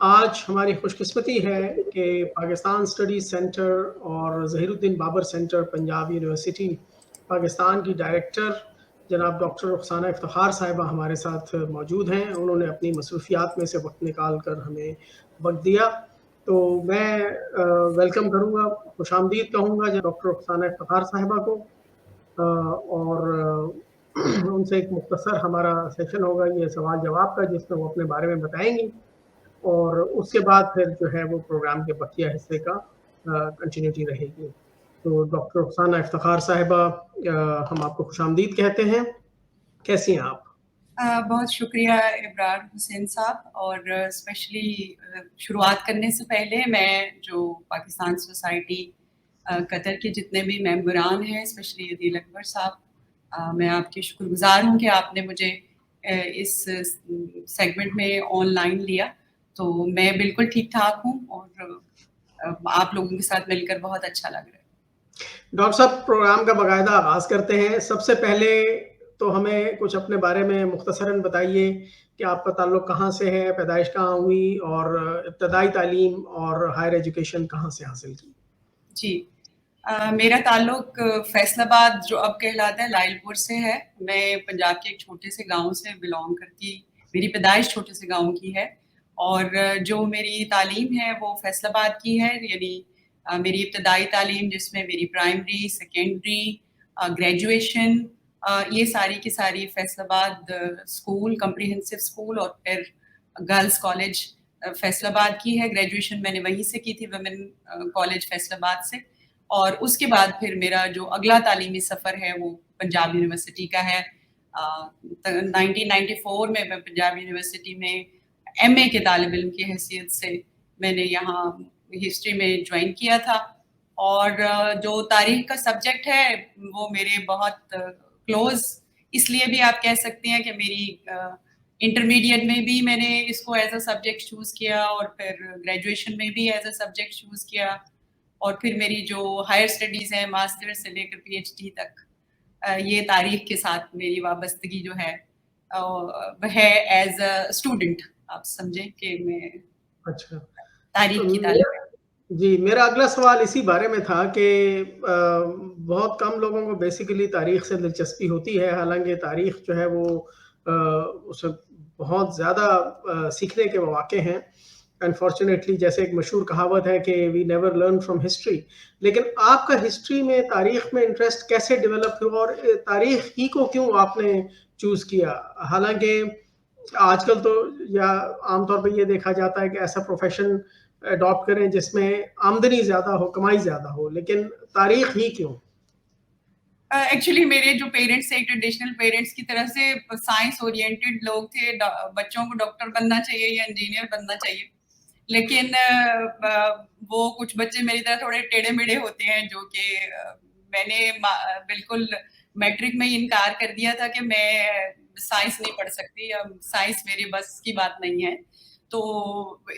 آج ہماری خوش قسمتی ہے کہ پاکستان اسٹڈیز سینٹر اور ظہیر الدین بابر سینٹر پنجاب یونیورسٹی پاکستان کی ڈائریکٹر جناب ڈاکٹر رخسانہ افتخار صاحبہ ہمارے ساتھ موجود ہیں. انہوں نے اپنی مصروفیات میں سے وقت نکال کر ہمیں وقت دیا. تو میں ویلکم کروں گا, خوش آمدید کہوں گا ڈاکٹر رخسانہ افتخار صاحبہ کو, اور ان سے ایک مختصر ہمارا سیشن ہوگا یہ سوال جواب کا, جس میں وہ اپنے بارے میں بتائیں گی, اور اس کے بعد پھر جو ہے وہ پروگرام کے بقیہ حصے کا کنٹینیوٹی رہے گی. تو ڈاکٹر رخسانہ افتخار صاحبہ, ہم آپ کو خوش آمدید کہتے ہیں. کیسی ہیں آپ؟ بہت شکریہ ابرار حسین صاحب. اور اسپیشلی شروعات کرنے سے پہلے میں جو پاکستان سوسائٹی قطر کے جتنے بھی ممبران ہیں, اسپیشلی عدیل اکبر صاحب, میں آپ کی شکر گزار ہوں کہ آپ نے مجھے اس سیگمنٹ میں آن لائن لیا. تو میں بالکل ٹھیک ٹھاک ہوں اور آپ لوگوں کے ساتھ مل کر بہت اچھا لگ رہا ہے. ڈاکٹر صاحب, پروگرام کا باقاعدہ آغاز کرتے ہیں. سب سے پہلے تو ہمیں کچھ اپنے بارے میں مختصراً بتائیے کہ آپ کا تعلق کہاں سے ہے, پیدائش کہاں ہوئی, اور ابتدائی تعلیم اور ہائر ایجوکیشن کہاں سے حاصل کی؟ جی, میرا تعلق فیصل آباد جو اب کہلاتا ہے لائل پور سے ہے. میں پنجاب کے ایک چھوٹے سے گاؤں سے بلانگ کرتی, میری پیدائش چھوٹے سے گاؤں کی ہے, اور جو میری تعلیم ہے وہ فیصل آباد کی ہے. یعنی میری ابتدائی تعلیم جس میں میری پرائمری, سیکنڈری, گریجویشن, یہ ساری کی ساری فیصل آباد اسکول, کمپریہنسو اسکول, اور پھر گرلز کالج فیصل آباد کی ہے. گریجویشن میں نے وہیں سے کی تھی, ویمن کالج فیصل آباد سے. اور اس کے بعد پھر میرا جو اگلا تعلیمی سفر ہے وہ پنجاب یونیورسٹی کا ہے. 1994 میں پنجاب یونیورسٹی میں ایم اے کے طالب علم کی حیثیت سے میں نے یہاں ہسٹری میں جوائن کیا تھا. اور جو تاریخ کا سبجیکٹ ہے وہ میرے بہت کلوز اس لیے بھی آپ کہہ سکتے ہیں کہ میری انٹرمیڈیٹ میں بھی میں نے اس کو ایز اے سبجیکٹ چوز کیا, اور پھر گریجویشن میں بھی ایز اے سبجیکٹ چوز کیا, اور پھر میری جو ہائر اسٹڈیز ہیں ماسٹر سے لے کر پی ایچ ڈی تک, یہ تاریخ کے ساتھ میری وابستگی جو ہے وہ ہے ایز اے اسٹوڈنٹ. آپ سمجھیں کہ میں اچھا, تاریخ کی طالب. جی, میرا اگلا سوال اسی بارے میں تھا کہ بہت کم لوگوں کو بیسیکلی تاریخ سے دلچسپی ہوتی ہے, حالانکہ تاریخ جو ہے وہ اس بہت زیادہ سیکھنے کے مواقع ہیں. انفارچونیٹلی جیسے ایک مشہور کہاوت ہے کہ we never learn from history. لیکن آپ کا ہسٹری میں, تاریخ میں انٹرسٹ کیسے ڈیولپ ہوا, اور تاریخ ہی کو کیوں آپ نے چوز کیا؟ حالانکہ آج کل تو یا عام طور پہ یہ دیکھا جاتا ہے کہ ایسا پروفیشن اڈاپٹ کریں جس میں آمدنی زیادہ ہو, کمائی زیادہ ہو, لیکن تاریخ ہی کیوں؟ ایکچولی میرے جو پیرنٹس ہیں ٹریڈیشنل پیرنٹس کی طرف سے سائنس اورینٹیڈ لوگ تھے. بچوں کو ڈاکٹر بننا چاہیے یا انجینئر بننا چاہیے, لیکن وہ کچھ بچے میری طرح تھوڑے ٹیڑھے میڑھے ہوتے ہیں, جو کہ میں نے بالکل میٹرک میں انکار کر دیا تھا کہ میں سائنس نہیں پڑھ سکتی, سائنس میری بس کی بات نہیں ہے. تو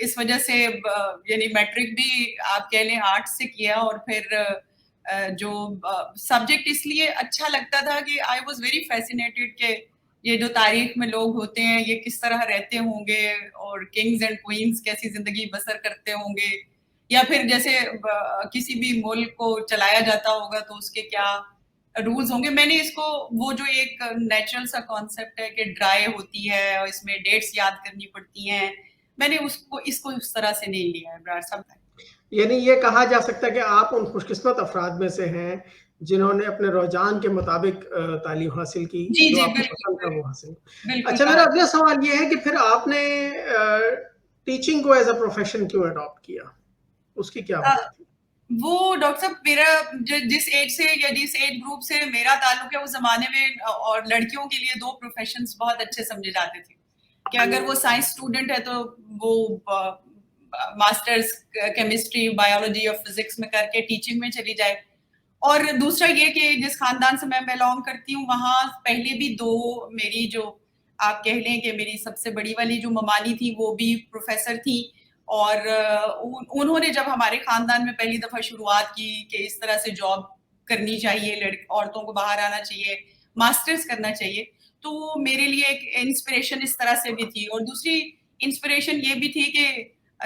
اس وجہ سے یعنی میٹرک بھی آپ کہہ لیں آرٹ سے کیا, اور پھر جو سبجیکٹ اس لیے اچھا لگتا تھا کہ آئی واز ویری فیسینیٹڈ کہ یہ جو تاریخ میں لوگ ہوتے ہیں یہ کس طرح رہتے ہوں گے, اور کنگز اینڈ کوئنز کیسی زندگی بسر کرتے ہوں گے, یا پھر جیسے کسی بھی ملک کو چلایا جاتا ہوگا تو اس کے کیا رولز ہوں گے. میں نے اس کو وہ جو ایک نیچرل سا کانسیپٹ ہے کہ ڈرائی ہوتی ہے اور اس میں ڈیٹس یاد کرنی پڑتی ہیں, میں نے اس کو اس طرح سے نہیں لیا ہے ابرار صاحب. یعنی یہ کہا جا سکتا ہے کہ آپ ان خوش قسمت افراد میں سے ہیں جنہوں نے اپنے رجحان کے مطابق تعلیم حاصل کی, جو آپ کو پسند تھا وہ حاصل. اچھا, میرا اگلا سوال یہ ہے کہ پھر آپ نے ٹیچنگ کو ایز اے پروفیشن کیوں اڈاپٹ کیا, اس کی کیا وجہ تھی؟ وہ ڈاکٹر صاحب میرا جس ایج سے یا جس ایج گروپ سے میرا تعلق ہے اس زمانے میں, اور لڑکیوں کے لیے دو پروفیشنز بہت اچھے سمجھے جاتے تھے کہ اگر وہ سائنس اسٹوڈنٹ ہے تو وہ ماسٹرز کیمسٹری, بایولوجی اور فزکس میں کر کے ٹیچنگ میں چلی جائے. اور دوسرا یہ کہ جس خاندان سے میں بلانگ کرتی ہوں وہاں پہلے بھی دو میری جو آپ کہہ لیں کہ میری سب سے بڑی والی جو ممانی تھی وہ بھی پروفیسر تھی, اور انہوں نے جب ہمارے خاندان میں پہلی دفعہ شروعات کی کہ اس طرح سے جاب کرنی چاہیے, عورتوں کو باہر آنا چاہیے, ماسٹرز کرنا چاہیے, تو میرے لیے ایک انسپریشن اس طرح سے بھی تھی. اور دوسری انسپریشن یہ بھی تھی کہ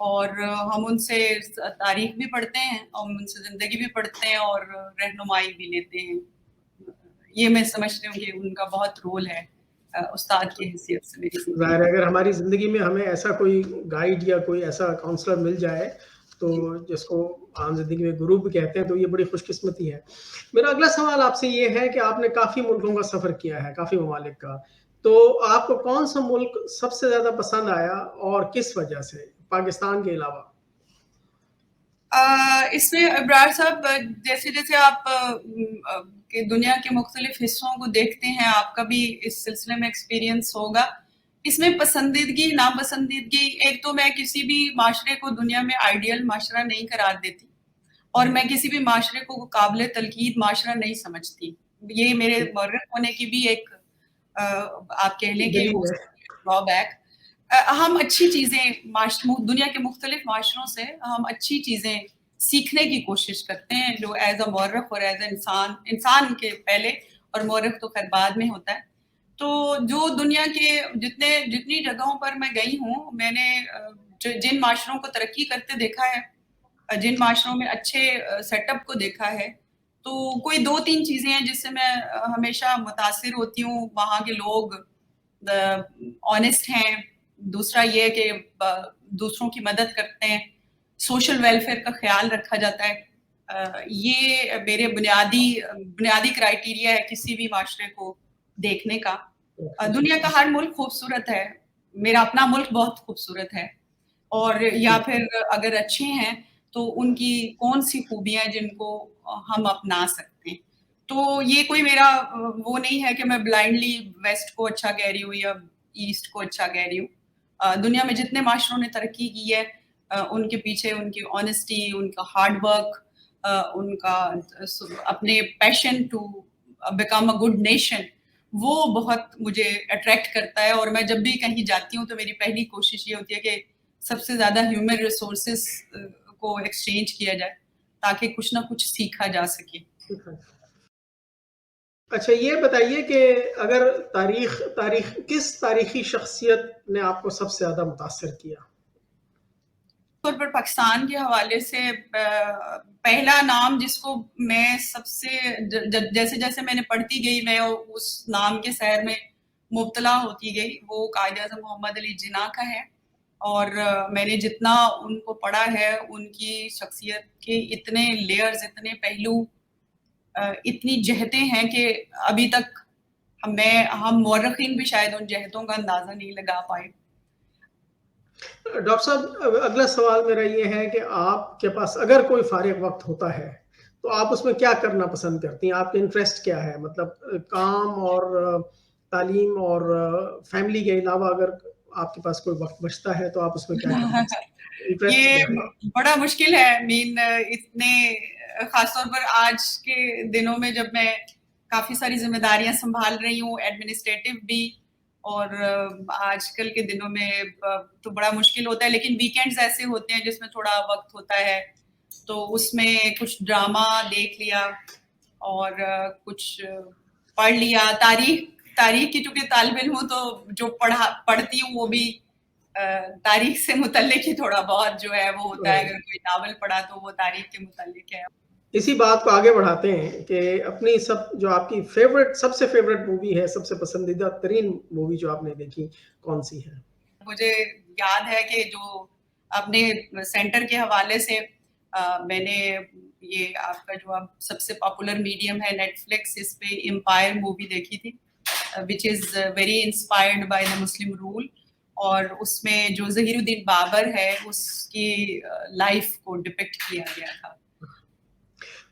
اور ہم ان سے تاریخ بھی پڑھتے ہیں، ہم ان سے زندگی بھی پڑھتے ہیں اور رہنمائی بھی لیتے ہیں. یہ میں سمجھتی ہوں کہ ان کا بہت رول ہے استاد کی حیثیت سے میری زندگی. ظاہر ہے اگر ہماری زندگی میں ہمیں ایسا کوئی گائیڈ یا کوئی ایسا کاؤنسلر مل جائے تو جس کو عام زندگی میں گرو بھی کہتے ہیں، تو یہ بڑی خوش قسمتی ہے. میرا اگلا سوال آپ سے یہ ہے کہ آپ نے کافی ملکوں کا سفر کیا ہے، کافی ممالک کا، تو آپ کو کون سا ملک سب سے زیادہ پسند آیا اور کس وجہ سے، پاکستان کے علاوہ؟ اس میں ابرار صاحب جیسے جیسے آپ دنیا کے مختلف حصوں کو دیکھتے ہیں، آپ کا بھی اس سلسلے میں ایکسپیرینس ہوگا. اس میں پسندیدگی ناپسندیدگی، ایک تو میں کسی بھی معاشرے کو دنیا میں آئیڈیل معاشرہ نہیں قرار دیتی، اور میں کسی بھی معاشرے کو قابل تنقید معاشرہ نہیں سمجھتی. یہ میرے مورخ ہونے کی بھی ایک آپ کہہ لیں کہ ڈرا بیک. ہم اچھی چیزیں دنیا کے مختلف معاشروں سے ہم اچھی چیزیں سیکھنے کی کوشش کرتے ہیں، جو ایز اے مورخ اور ایز اے انسان کے پہلے، اور مورخ تو خیر بعد میں ہوتا ہے. تو جو دنیا کے جتنی جگہوں پر میں گئی ہوں، میں نے جن معاشروں کو ترقی کرتے دیکھا ہے، جن معاشروں میں اچھے سیٹ اپ کو دیکھا ہے، تو کوئی 2-3 چیزیں ہیں جس سے میں ہمیشہ متاثر ہوتی ہوں. وہاں کے لوگ آنیسٹ ہیں، دوسرا یہ کہ دوسروں کی مدد کرتے ہیں، سوشل ویلفیئر کا خیال رکھا جاتا ہے. یہ میرے بنیادی کرائیٹیریا ہے کسی بھی معاشرے کو دیکھنے کا. دنیا کا ہر ملک خوبصورت ہے، میرا اپنا ملک بہت خوبصورت ہے، اور یا پھر اگر اچھے ہیں تو ان کی کون سی خوبیاں جن کو ہم اپنا سکتے ہیں. تو یہ کوئی میرا وہ نہیں ہے کہ میں بلائنڈلی ویسٹ کو اچھا کہہ رہی ہوں یا ایسٹ کو اچھا کہہ رہی ہوں. دنیا میں جتنے معاشروں نے ترقی کی ہے، ان کے پیچھے ان کی آنیسٹی، ان کا ہارڈ ورک، ان کا اپنے passion to become a good nation, وہ بہت مجھے اٹریکٹ کرتا ہے. اور میں جب بھی کہیں جاتی ہوں تو میری پہلی کوشش یہ ہوتی ہے کہ سب سے زیادہ ہیومن ریسورسز کو ایکسچینج کیا جائے تاکہ کچھ نہ کچھ سیکھا جا سکے. اچھا یہ بتائیے کہ اگر کس تاریخی شخصیت نے آپ کو سب سے زیادہ متاثر کیا؟ طور پر پاکستان کے حوالے سے پہلا نام جس کو میں سب سے جیسے جیسے میں نے پڑھتی گئی، میں اس نام کے سیر میں مبتلا ہوتی گئی، وہ قائد اعظم محمد علی جناح کا ہے. اور میں نے جتنا ان کو پڑھا ہے، ان کی شخصیت کے اتنے لیئرز، اتنے پہلو، اتنی جہتیں ہیں کہ ابھی تک ہم مورخین بھی شاید ان جہتوں کا اندازہ نہیں لگا پائے. ڈاکٹر صاحب اگلا سوال میرا یہ ہے کہ آپ کے پاس اگر کوئی فارغ وقت ہوتا ہے تو آپ اس میں کیا کرنا پسند کرتی ہیں؟ آپ کے انٹرسٹ کیا ہے؟ مطلب کام اور تعلیم اور فیملی کے علاوہ اگر آپ کے پاس کوئی وقت بچتا ہے تو آپ اس میں کیا کرنا؟ یہ بڑا مشکل ہے. اتنے خاص طور پر آج کے دنوں میں جب میں کافی ساری ذمہ داریاں سنبھال رہی ہوں، ایڈمنسٹریٹو بھی، اور آج کل کے دنوں میں تو بڑا مشکل ہوتا ہے. لیکن ویکینڈز ایسے ہوتے ہیں جس میں تھوڑا وقت ہوتا ہے، تو اس میں کچھ ڈرامہ دیکھ لیا اور کچھ پڑھ لیا. تاریخ کی چونکہ طالب علم ہوں تو جو پڑھتی ہوں وہ بھی تاریخ سے متعلق ہی تھوڑا بہت جو ہے وہ ہوتا ہے. اگر کوئی ناول پڑھا تو وہ تاریخ کے متعلق ہے. اسی بات کو آگے بڑھاتے ہیں کہ اپنی جو آپ کی سب سے فیوریٹ مووی ہے، سب سے پسندیدہ ترین مووی جو آپ نے دیکھی، کون سی ہے؟ مجھے یاد ہے کہ جو اپنے سینٹر کے حوالے سے میں نے یہ آپ کا جو اب سب سے پاپولر میڈیم ہے نیٹ فلکس، اس پہ امپائر مووی دیکھی تھی، which is very inspired by the Muslim rule. اور اس میں جو ظہیر الدین بابر ہے اس کی لائف کو ڈپکٹ کیا گیا تھا.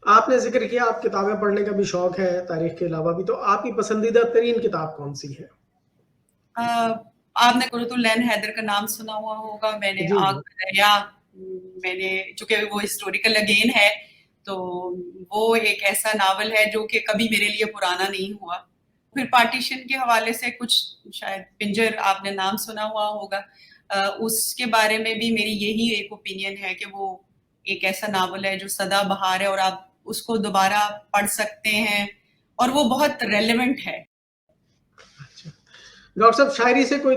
آپ نے ذکر کیا آپ کتابیں پڑھنے کا بھی شوق ہے تاریخ کے علاوہ بھی، تو آپ کی پسندیدہ ترین کتاب کون سی ہے؟ آپ نے قرۃ العین حیدر کا نام سنا ہوا ہوگا. میں نے آگ کا دریا، میں نے چونکہ وہ ہسٹوریکل اگین ہے تو وہ ایک ایسا ناول ہے جو کہ کبھی میرے لیے پرانا نہیں ہوا. پھر پارٹیشن کے حوالے سے کچھ، شاید پنجر آپ نے نام سنا ہوا ہوگا، اس کے بارے میں بھی میری یہی ایک اوپینین ہے کہ وہ ایک ایسا ناول ہے جو سدا بہار ہے اور آپ اس کو دوبارہ پڑھ سکتے ہیں اور وہ بہت ریلیونٹ ہے. ڈاکٹر صاحب شاعری سے کوئی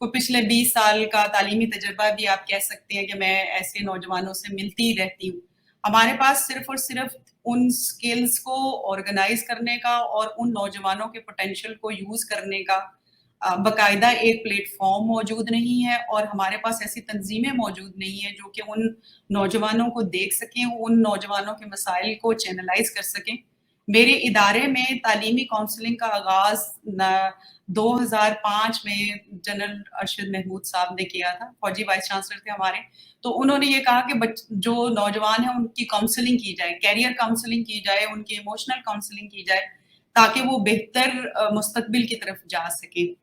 کو پچھلے 20 سال کا تعلیمی تجربہ بھی آپ کہہ سکتے ہیں کہ میں ایسے نوجوانوں سے ملتی رہتی ہوں. ہمارے پاس صرف اور صرف ان سکلز کو آرگنائز کرنے کا اور ان نوجوانوں کے پوٹینشیل کو یوز کرنے کا باقاعدہ ایک پلیٹ فارم موجود نہیں ہے، اور ہمارے پاس ایسی تنظیمیں موجود نہیں ہیں جو کہ ان نوجوانوں کو دیکھ سکیں، ان نوجوانوں کے مسائل کو چینلائز کر سکیں. میرے ادارے میں تعلیمی کونسلنگ کا آغاز 2005 میں جنرل ارشد محمود صاحب نے کیا تھا، فوجی وائس چانسلر تھے ہمارے. تو انہوں نے یہ کہا کہ جو نوجوان ہیں ان کی کاؤنسلنگ کی جائے، کیریئر کاؤنسلنگ کی جائے، ان کی ایموشنل کاؤنسلنگ کی جائے تاکہ وہ بہتر مستقبل کی طرف جا سکیں.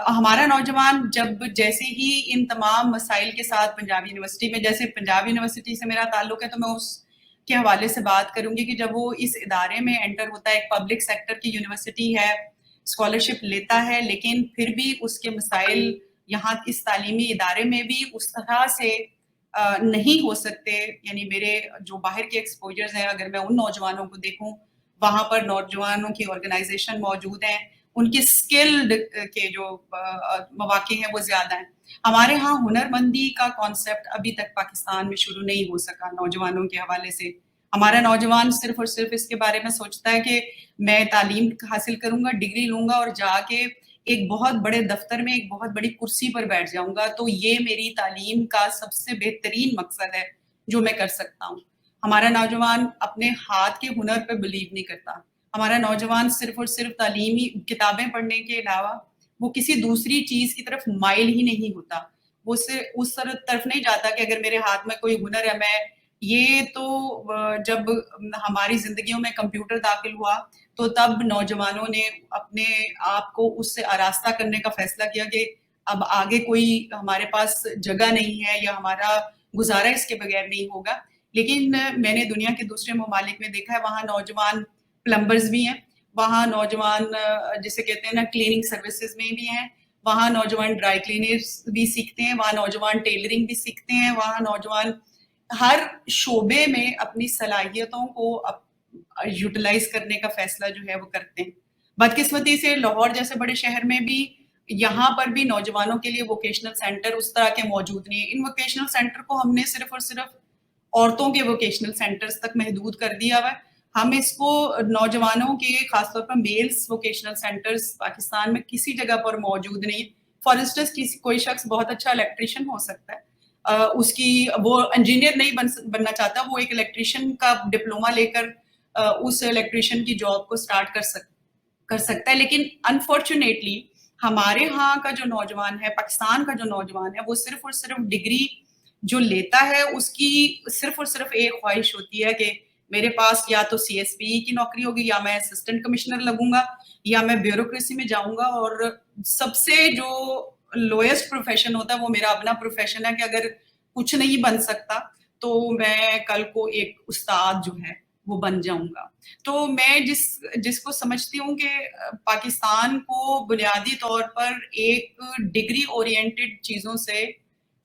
ہمارا نوجوان جیسے ہی ان تمام مسائل کے ساتھ پنجاب یونیورسٹی میں، جیسے پنجاب یونیورسٹی سے میرا تعلق ہے تو میں اس کے حوالے سے بات کروں گی کہ جب وہ اس ادارے میں انٹر ہوتا ہے، ایک پبلک سیکٹر کی یونیورسٹی ہے، اسکالرشپ لیتا ہے، لیکن پھر بھی اس کے مسائل یہاں اس تعلیمی ادارے میں بھی اس طرح سے نہیں ہو سکتے. یعنی میرے جو باہر کے ایکسپوجرز ہیں، اگر میں ان نوجوانوں کو دیکھوں، وہاں پر نوجوانوں کی آرگنائزیشن موجود ہیں، ان کی اسکلڈ کے جو مواقع ہیں وہ زیادہ ہیں. ہمارے ہاں ہنر مندی کا کانسیپٹ ابھی تک پاکستان میں شروع نہیں ہو سکا نوجوانوں کے حوالے سے. ہمارا نوجوان صرف اور صرف اس کے بارے میں سوچتا ہے کہ میں تعلیم حاصل کروں گا، ڈگری لوں گا اور جا کے ایک بہت بڑے دفتر میں ایک بہت بڑی کرسی پر بیٹھ جاؤں گا، تو یہ میری تعلیم کا سب سے بہترین مقصد ہے جو میں کر سکتا ہوں. ہمارا نوجوان اپنے ہاتھ کے ہنر پہ بلیو نہیں کرتا. ہمارا نوجوان صرف اور صرف تعلیمی کتابیں پڑھنے کے علاوہ وہ کسی دوسری چیز کی طرف مائل ہی نہیں ہوتا. وہ اس طرف نہیں جاتا کہ اگر میرے ہاتھ میں کوئی ہنر ہے. میں یہ تو جب ہماری زندگیوں میں کمپیوٹر داخل ہوا تو تب نوجوانوں نے اپنے آپ کو اس سے آراستہ کرنے کا فیصلہ کیا کہ اب آگے کوئی ہمارے پاس جگہ نہیں ہے یا ہمارا گزارا اس کے بغیر نہیں ہوگا. لیکن میں نے دنیا کے دوسرے ممالک میں دیکھا ہے، وہاں نوجوان پلمبرز بھی ہیں، وہاں نوجوان جسے کہتے ہیں نا کلیننگ سروسز میں بھی ہیں، وہاں نوجوان ڈرائی کلینرز بھی سیکھتے ہیں، وہاں نوجوان ٹیلرنگ بھی سیکھتے ہیں، وہاں نوجوان ہر شعبے میں اپنی صلاحیتوں کو یوٹیلائز کرنے کا فیصلہ جو ہے وہ کرتے ہیں. بدقسمتی سے لاہور جیسے بڑے شہر میں بھی یہاں پر بھی نوجوانوں کے لیے ووکیشنل سینٹر اس طرح کے موجود نہیں ہیں. ان ووکیشنل سینٹر کو ہم نے صرف اور صرف عورتوں کے ووکیشنل سینٹرز تک محدود کر دیا ہوا ہے. ہم اس کو نوجوانوں کے خاص طور پر میلز ووکیشنل سینٹرز پاکستان میں کسی جگہ پر موجود نہیں. فار انسٹنس کوئی شخص بہت اچھا الیکٹریشین ہو سکتا ہے، اس کی وہ انجینئر نہیں بننا چاہتا، وہ ایک الیکٹریشین کا ڈپلوما لے کر اس الیکٹریشین کی جاب کو سٹارٹ کر سکتا ہے. لیکن انفارچونیٹلی ہمارے ہاں کا جو نوجوان ہے، پاکستان کا جو نوجوان ہے، وہ صرف اور صرف ڈگری جو لیتا ہے اس کی صرف اور صرف ایک خواہش ہوتی ہے کہ میرے پاس یا تو سی ایس پی کی نوکری ہوگی، یا میں اسسٹنٹ کمشنر لگوں گا، یا میں بیوروکریسی میں جاؤں گا. اور سب سے جو لوئسٹ پروفیشن ہوتا ہے وہ میرا اپنا پروفیشن ہے کہ اگر کچھ نہیں بن سکتا تو میں کل کو ایک استاد جو ہے وہ بن جاؤں گا. تو میں جس کو سمجھتی ہوں کہ پاکستان کو بنیادی طور پر ایک ڈگری اورینٹڈ چیزوں سے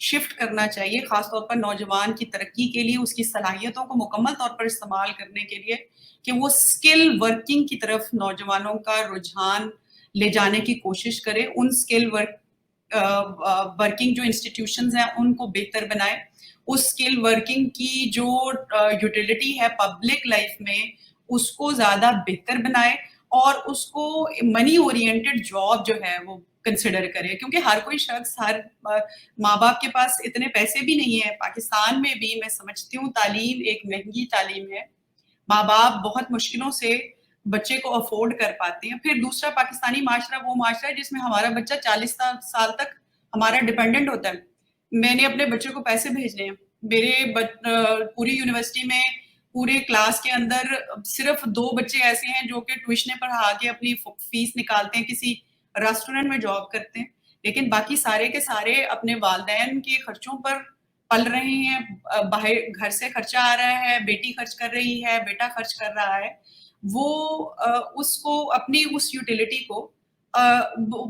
شفٹ کرنا چاہیے، خاص طور پر نوجوان کی ترقی کے لیے، اس کی صلاحیتوں کو مکمل طور پر استعمال کرنے کے لیے، کہ وہ اسکل ورکنگ کی طرف نوجوانوں کا رجحان لے جانے کی کوشش کرے. ان اسکل ورکنگ جو انسٹیٹیوشنز ہیں ان کو بہتر بنائے. اس اسکل ورکنگ کی جو یوٹیلیٹی ہے پبلک لائف میں اس کو زیادہ بہتر بنائے، اور اس کو منی اورینٹڈ جاب جو ہے وہ کنسیڈر کرے. کیونکہ ہر کوئی شخص، ہر ماں باپ کے پاس اتنے پیسے بھی نہیں ہیں. پاکستان میں بھی میں سمجھتی ہوں تعلیم ایک مہنگی تعلیم ہے، ماں باپ بہت مشکلوں سے بچے کو افورڈ کر پاتے ہیں. پھر دوسرا پاکستانی معاشرہ وہ معاشرہ ہے جس میں ہمارا بچہ 40 سال تک ہمارا ڈیپینڈنٹ ہوتا ہے. میں نے اپنے بچے کو پیسے بھیجنے ہیں، میرے پوری یونیورسٹی میں پورے کلاس کے اندر صرف 2 بچے ایسے ہیں جو کہ ٹیوشنیں پڑھا کے اپنی فیس نکالتے ہیں، کسی ریسٹورینٹ میں جاب کرتے ہیں، لیکن باقی سارے کے سارے اپنے والدین کے خرچوں پر پل رہے ہیں. باہر گھر سے خرچہ آ رہا ہے، بیٹی خرچ کر رہی ہے، بیٹا خرچ کر رہا ہے. وہ اس کو اپنی اس یوٹیلیٹی کو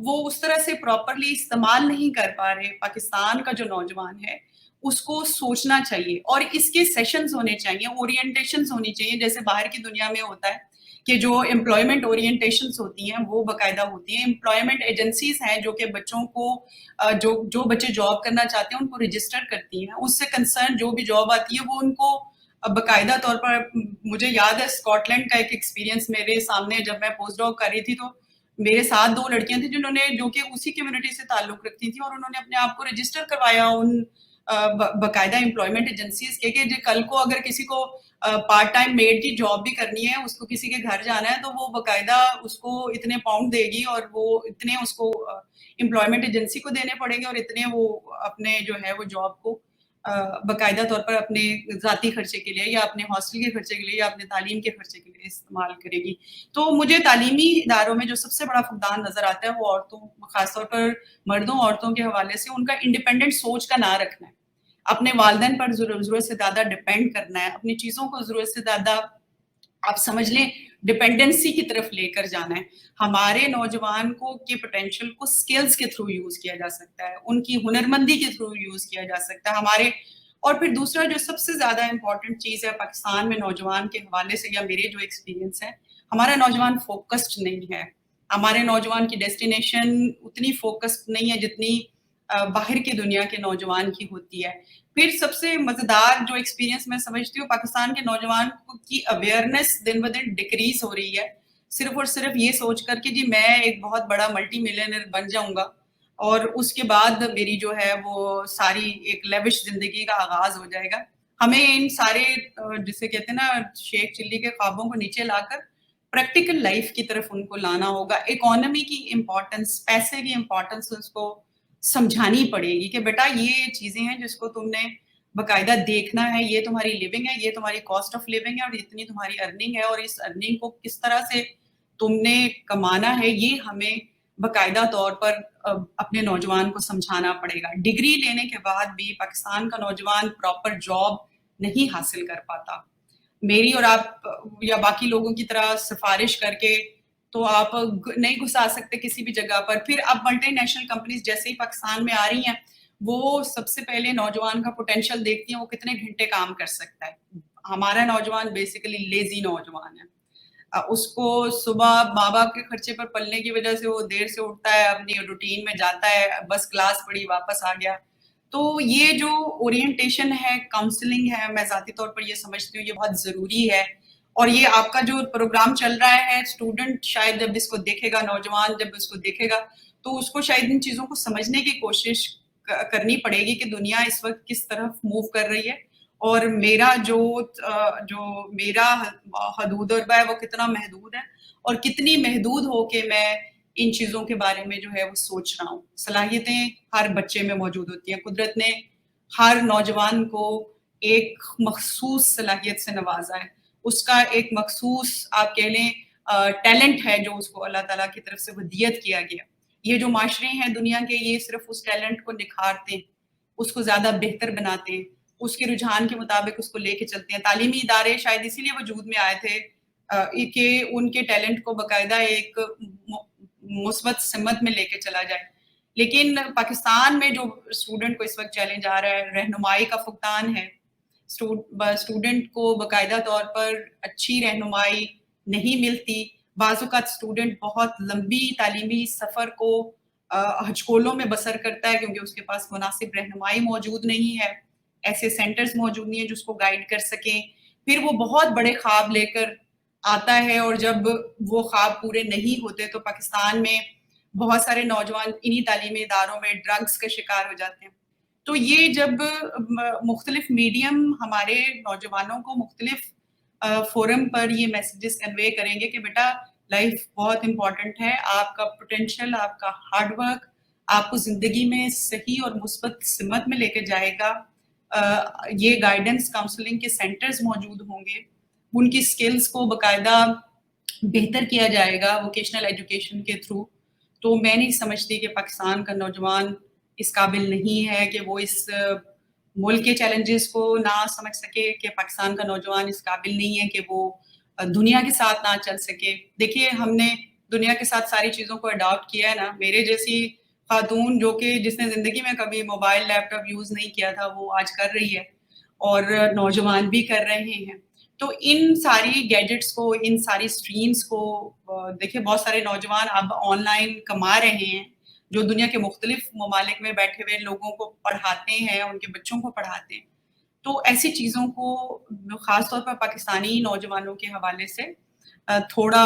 وہ اس طرح سے پراپرلی استعمال نہیں کر پا رہے. پاکستان کا جو نوجوان ہے اس کو سوچنا چاہیے، اور اس کے سیشنز ہونے چاہیے، اورینٹیشنز ہونی چاہیے جیسے باہر کی دنیا میں ہوتا ہے کہ جو امپلائمنٹ اورینٹیشنز ہوتی ہیں وہ باقاعدہ ہوتی ہیں. امپلائمنٹ ایجنسیز ہیں جو کہ بچوں کو جو بچے جاب کرنا چاہتے ہیں ان کو رجسٹر کرتی ہیں. اس سے کنسرن جو بھی جاب آتی ہے وہ ان کو باقاعدہ طور پر, مجھے یاد ہے اسکاٹ لینڈ کا ایک ایکسپیرینس میرے سامنے جب میں پوسٹ ڈاک کر رہی تھی, تو میرے ساتھ 2 لڑکیاں تھیں جنہوں نے, جو کہ اسی کمیونٹی سے تعلق رکھتی تھیں, اور انہوں نے اپنے آپ کو رجسٹر کروایا ان باقاعدہ امپلائمنٹ ایجنسیز کے, کہ کل کو اگر کسی کو پارٹ ٹائم میڈ کی جاب بھی کرنی ہے, اس کو کسی کے گھر جانا ہے, تو وہ باقاعدہ اس کو اتنے پاؤنڈ دے گی اور وہ اتنے اس کو امپلائمنٹ ایجنسی کو دینے پڑیں گے, اور اتنے وہ اپنے جو ہے وہ جاب کو باقاعدہ طور پر اپنے ذاتی خرچے کے لیے یا اپنے ہاسٹل کے خرچے کے لیے یا اپنے تعلیم کے خرچے کے لیے استعمال کرے گی. تو مجھے تعلیمی اداروں میں جو سب سے بڑا فقدان نظر آتا ہے وہ عورتوں, خاص طور پر مردوں عورتوں کے حوالے سے ان کا انڈیپینڈنٹ سوچ کا نہ رکھنا ہے, اپنے والدین پر ضرورت سے زیادہ ڈپینڈ کرنا ہے, اپنی چیزوں کو ضرورت سے زیادہ آپ سمجھ لیں ڈپینڈنسی کی طرف لے کر جانا ہے. ہمارے نوجوان کو کی پوٹینشیل کو سکلز کے تھرو یوز کیا جا سکتا ہے, ان کی ہنرمندی کے تھرو یوز کیا جا سکتا ہے ہمارے. اور پھر دوسرا جو سب سے زیادہ امپورٹنٹ چیز ہے پاکستان میں نوجوان کے حوالے سے, یا میرے جو ایکسپیرینس ہے, ہمارا نوجوان فوکسڈ نہیں ہے. ہمارے نوجوان کی ڈیسٹینیشن اتنی فوکسڈ نہیں ہے جتنی باہر کی دنیا کے نوجوان کی ہوتی ہے. پھر سب سے مزیدار جو ایکسپیرینس میں سمجھتی ہوں, پاکستان کے نوجوان کی اویئرنیس دن بدن ڈکریز ہو رہی ہے, صرف اور صرف یہ سوچ کر کہ جی میں ایک بہت بڑا ملٹی ملینئر بن جاؤں گا اور اس کے بعد میری جو ہے وہ ساری ایک لیوش زندگی کا آغاز ہو جائے گا. ہمیں ان سارے جسے کہتے ہیں نا شیخ چلی کے خوابوں کو نیچے لا کر پریکٹیکل لائف کی طرف ان کو لانا ہوگا. اکانومی کی امپورٹنس, پیسے کی امپورٹنس اس کو سمجھانی پڑے گی کہ بیٹا یہ چیزیں ہیں جس کو تم نے باقاعدہ دیکھنا ہے, یہ تمہاری لیونگ ہے, یہ تمہاری کاسٹ آف لیونگ ہے, اور اتنی تمہاری ارننگ ہے, اور اس ارننگ کو کس طرح سے تم نے کمانا ہے, یہ ہمیں باقاعدہ طور پر اپنے نوجوان کو سمجھانا پڑے گا. ڈگری لینے کے بعد بھی پاکستان کا نوجوان پراپر جاب نہیں حاصل کر پاتا. میری اور آپ یا باقی لوگوں کی طرح سفارش کر کے تو آپ نہیں گھسا سکتے کسی بھی جگہ پر. پھر اب ملٹی نیشنل کمپنیز جیسے ہی پاکستان میں آ رہی ہیں, وہ سب سے پہلے نوجوان کا پوٹینشیل دیکھتی ہیں وہ کتنے گھنٹے کام کر سکتا ہے. ہمارا نوجوان بیسیکلی لیزی نوجوان ہے, اس کو صبح ماں باپ کے خرچے پر پلنے کی وجہ سے وہ دیر سے اٹھتا ہے, اپنی روٹین میں جاتا ہے, بس کلاس پڑھی واپس آ گیا. تو یہ جو اورینٹیشن ہے, کاؤنسلنگ ہے, میں ذاتی طور پر یہ سمجھتی ہوں یہ بہت ضروری ہے. اور یہ آپ کا جو پروگرام چل رہا ہے, اسٹوڈنٹ شاید جب اس کو دیکھے گا, نوجوان جب اس کو دیکھے گا, تو اس کو شاید ان چیزوں کو سمجھنے کی کوشش کرنی پڑے گی کہ دنیا اس وقت کس طرف موو کر رہی ہے, اور میرا جو میرا حدود اور ہے وہ کتنا محدود ہے, اور کتنی محدود ہو کے میں ان چیزوں کے بارے میں جو ہے وہ سوچ رہا ہوں. صلاحیتیں ہر بچے میں موجود ہوتی ہیں. قدرت نے ہر نوجوان کو ایک مخصوص صلاحیت سے نوازا ہے, اس کا ایک مخصوص آپ کہہ لیں ٹیلنٹ ہے جو اس کو اللہ تعالیٰ کی طرف سے ہدیت کیا گیا. یہ جو معاشرے ہیں دنیا کے, یہ صرف اس ٹیلنٹ کو نکھارتے ہیں, اس کو زیادہ بہتر بناتے ہیں, اس کے رجحان کے مطابق اس کو لے کے چلتے ہیں. تعلیمی ادارے شاید اسی لیے وجود میں آئے تھے کہ ان کے ٹیلنٹ کو باقاعدہ ایک مثبت سمت میں لے کے چلا جائے. لیکن پاکستان میں جو اسٹوڈنٹ کو اس وقت چیلنج آ رہا ہے, رہنمائی کا فقدان ہے. اسٹوڈنٹ کو باقاعدہ طور پر اچھی رہنمائی نہیں ملتی. بعض اوقات اسٹوڈنٹ بہت لمبی تعلیمی سفر کو ہچکولوں میں بسر کرتا ہے کیونکہ اس کے پاس مناسب رہنمائی موجود نہیں ہے, ایسے سینٹرز موجود نہیں ہیں جو اس کو گائیڈ کر سکیں. پھر وہ بہت بڑے خواب لے کر آتا ہے, اور جب وہ خواب پورے نہیں ہوتے تو پاکستان میں بہت سارے نوجوان انہی تعلیمی اداروں میں ڈرگس کا شکار ہو جاتے ہیں. تو یہ جب مختلف میڈیم ہمارے نوجوانوں کو مختلف فورم پر یہ میسیجز کنوے کریں گے کہ بیٹا لائف بہت امپورٹنٹ ہے, آپ کا پوٹینشیل, آپ کا ہارڈ ورک آپ کو زندگی میں صحیح اور مثبت سمت میں لے کے جائے گا. یہ گائیڈنس کاؤنسلنگ کے سینٹرز موجود ہوں گے, ان کی سکلز کو باقاعدہ بہتر کیا جائے گا ووکیشنل ایجوکیشن کے تھرو. تو میں نہیں سمجھتی کہ پاکستان کا نوجوان اس قابل نہیں ہے کہ وہ اس ملک کے چیلنجز کو نہ سمجھ سکے, کہ پاکستان کا نوجوان اس قابل نہیں ہے کہ وہ دنیا کے ساتھ نہ چل سکے. دیکھیے ہم نے دنیا کے ساتھ ساری چیزوں کو اڈاپٹ کیا ہے نا. میرے جیسی خاتون جو کہ جس نے زندگی میں کبھی موبائل لیپ ٹاپ یوز نہیں کیا تھا وہ آج کر رہی ہے, اور نوجوان بھی کر رہے ہیں. تو ان ساری گیجٹس کو, ان ساری اسٹریمس کو دیکھیں بہت سارے نوجوان اب آن لائن کما رہے ہیں جو دنیا کے مختلف ممالک میں بیٹھے ہوئے لوگوں کو پڑھاتے ہیں, ان کے بچوں کو پڑھاتے ہیں. تو ایسی چیزوں کو خاص طور پر پاکستانی نوجوانوں کے حوالے سے تھوڑا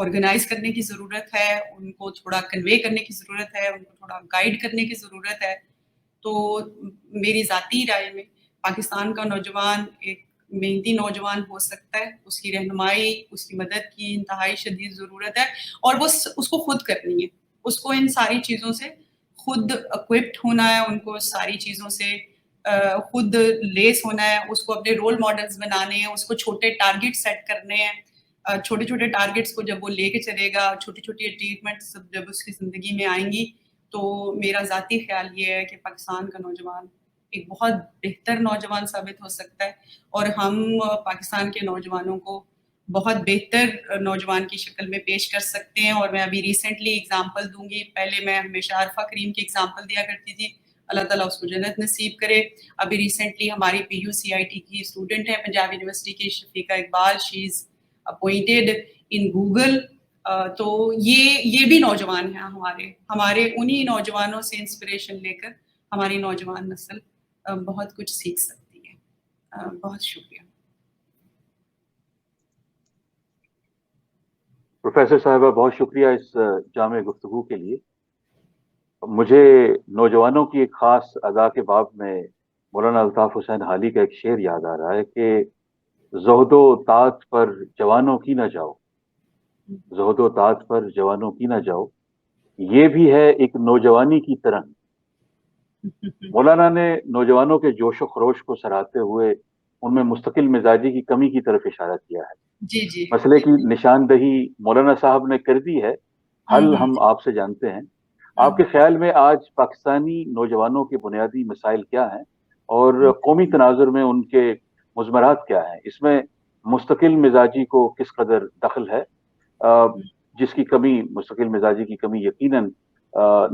آرگنائز کرنے کی ضرورت ہے, ان کو تھوڑا کنوے کرنے کی ضرورت ہے, ان کو تھوڑا گائیڈ کرنے کی ضرورت ہے. تو میری ذاتی رائے میں پاکستان کا نوجوان ایک محنتی نوجوان ہو سکتا ہے, اس کی رہنمائی, اس کی مدد کی انتہائی شدید ضرورت ہے, اور وہ اس کو خود کرنی ہے. اس کو ان ساری چیزوں سے خود اکوپڈ ہونا ہے, ان کو ساری چیزوں سے خود لیس ہونا ہے, اس کو اپنے رول ماڈلز بنانے ہیں, اس کو چھوٹے ٹارگٹ سیٹ کرنے ہیں. چھوٹے چھوٹے ٹارگٹس کو جب وہ لے کے چلے گا, چھوٹی چھوٹی اچیومنٹس جب اس کی زندگی میں آئیں گی, تو میرا ذاتی خیال یہ ہے کہ پاکستان کا نوجوان ایک بہت بہتر نوجوان ثابت ہو سکتا ہے, اور ہم پاکستان کے نوجوانوں کو بہت بہتر نوجوان کی شکل میں پیش کر سکتے ہیں. اور میں ابھی ریسنٹلی اگزامپل دوں گی. پہلے میں ہمیشہ عارفہ کریم کی اگزامپل دیا کرتی تھی, اللہ تعالیٰ اس کو جنت نصیب کرے. ابھی ریسنٹلی ہماری PUCIT کی اسٹوڈنٹ ہے پنجاب یونیورسٹی کی شفیقہ اقبال, شی از اپوائنٹڈ ان گوگل. تو یہ بھی نوجوان ہیں ہمارے انہی نوجوانوں سے انسپریشن لے کر ہماری نوجوان نسل بہت کچھ سیکھ سکتی ہے. بہت شکریہ. پروفیسر صاحبہ بہت شکریہ اس جامع گفتگو کے لیے. مجھے نوجوانوں کی ایک خاص ادا کے باب میں مولانا الطاف حسین حالی کا ایک شعر یاد آ رہا ہے کہ زہد و طاعت پر جوانوں کی نہ جاؤ, زہد و طاعت پر جوانوں کی نہ جاؤ, یہ بھی ہے ایک نوجوانی کی ترنگ. مولانا نے نوجوانوں کے جوش و خروش کو سراہتے ہوئے ان میں مستقل مزاجی کی کمی کی طرف اشارہ کیا ہے. جی مسئلے کی نشاندہی مولانا صاحب نے کر دی ہے, حل ہم آپ سے جانتے ہیں. آپ کے خیال میں آج پاکستانی نوجوانوں کے بنیادی مسائل کیا ہیں, اور قومی تناظر میں ان کے مضمرات کیا ہیں؟ اس میں مستقل مزاجی کو کس قدر دخل ہے, جس کی کمی, مستقل مزاجی کی کمی یقیناً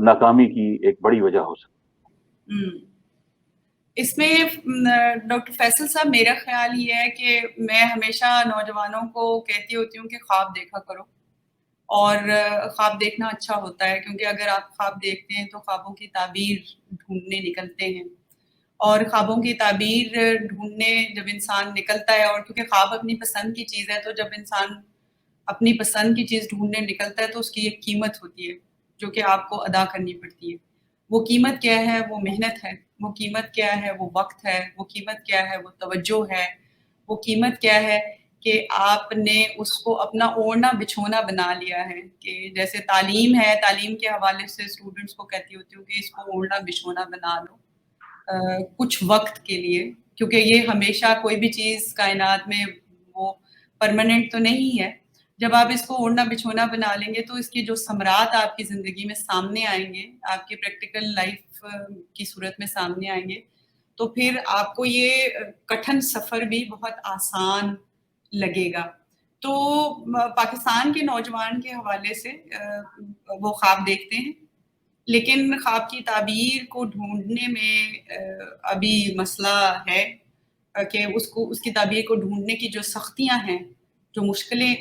ناکامی کی ایک بڑی وجہ ہو سکتی ہے. اس میں ڈاکٹر فیصل صاحب میرا خیال یہ ہے کہ میں ہمیشہ نوجوانوں کو کہتی ہوتی ہوں کہ خواب دیکھا کرو, اور خواب دیکھنا اچھا ہوتا ہے, کیونکہ اگر آپ خواب دیکھتے ہیں تو خوابوں کی تعبیر ڈھونڈنے نکلتے ہیں, اور خوابوں کی تعبیر ڈھونڈنے جب انسان نکلتا ہے, اور کیونکہ خواب اپنی پسند کی چیز ہے, تو جب انسان اپنی پسند کی چیز ڈھونڈنے نکلتا ہے تو اس کی ایک قیمت ہوتی ہے جو کہ آپ کو ادا کرنی پڑتی ہے. وہ قیمت کیا ہے؟ وہ محنت ہے. وہ قیمت کیا ہے؟ وہ وقت ہے. وہ قیمت کیا ہے؟ وہ توجہ ہے. وہ قیمت کیا ہے کہ آپ نے اس کو اپنا اوڑھنا بچھونا بنا لیا ہے. کہ جیسے تعلیم ہے, تعلیم کے حوالے سے اسٹوڈنٹس کو کہتی ہوتی ہوں کہ اس کو اوڑھنا بچھونا بنا لو کچھ وقت کے لیے, کیونکہ یہ ہمیشہ کوئی بھی چیز کائنات میں وہ پرماننٹ تو نہیں ہے. جب آپ اس کو اوڑھنا بچھونا بنا لیں گے تو اس کی جو ثمرات آپ کی زندگی میں سامنے آئیں گے, آپ کی پریکٹیکل لائف کی صورت میں سامنے آئیں گے, تو پھر آپ کو یہ کٹھن سفر بھی بہت آسان لگے گا. تو پاکستان کے نوجوان کے حوالے سے وہ خواب دیکھتے ہیں, لیکن خواب کی تعبیر کو ڈھونڈنے میں ابھی مسئلہ ہے کہ اس کی تعبیر کو ڈھونڈنے کی جو سختیاں ہیں, جو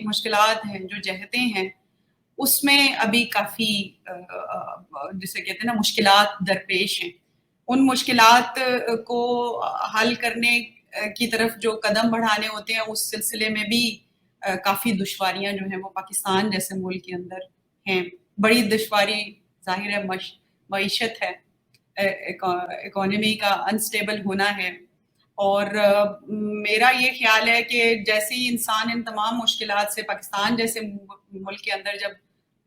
مشکلات ہیں, جو جہتیں ہیں, اس میں ابھی کافی جسے کہتے ہیں نا مشکلات درپیش ہیں. ان مشکلات کو حل کرنے کی طرف جو قدم بڑھانے ہوتے ہیں, اس سلسلے میں بھی کافی دشواریاں جو ہیں وہ پاکستان جیسے ملک کے اندر ہیں. بڑی دشواری ظاہر ہے معیشت ہے, اکانومی کا انسٹیبل ہونا ہے. اور میرا یہ خیال ہے کہ جیسے ہی انسان ان تمام مشکلات سے, پاکستان جیسے ملک کے اندر جب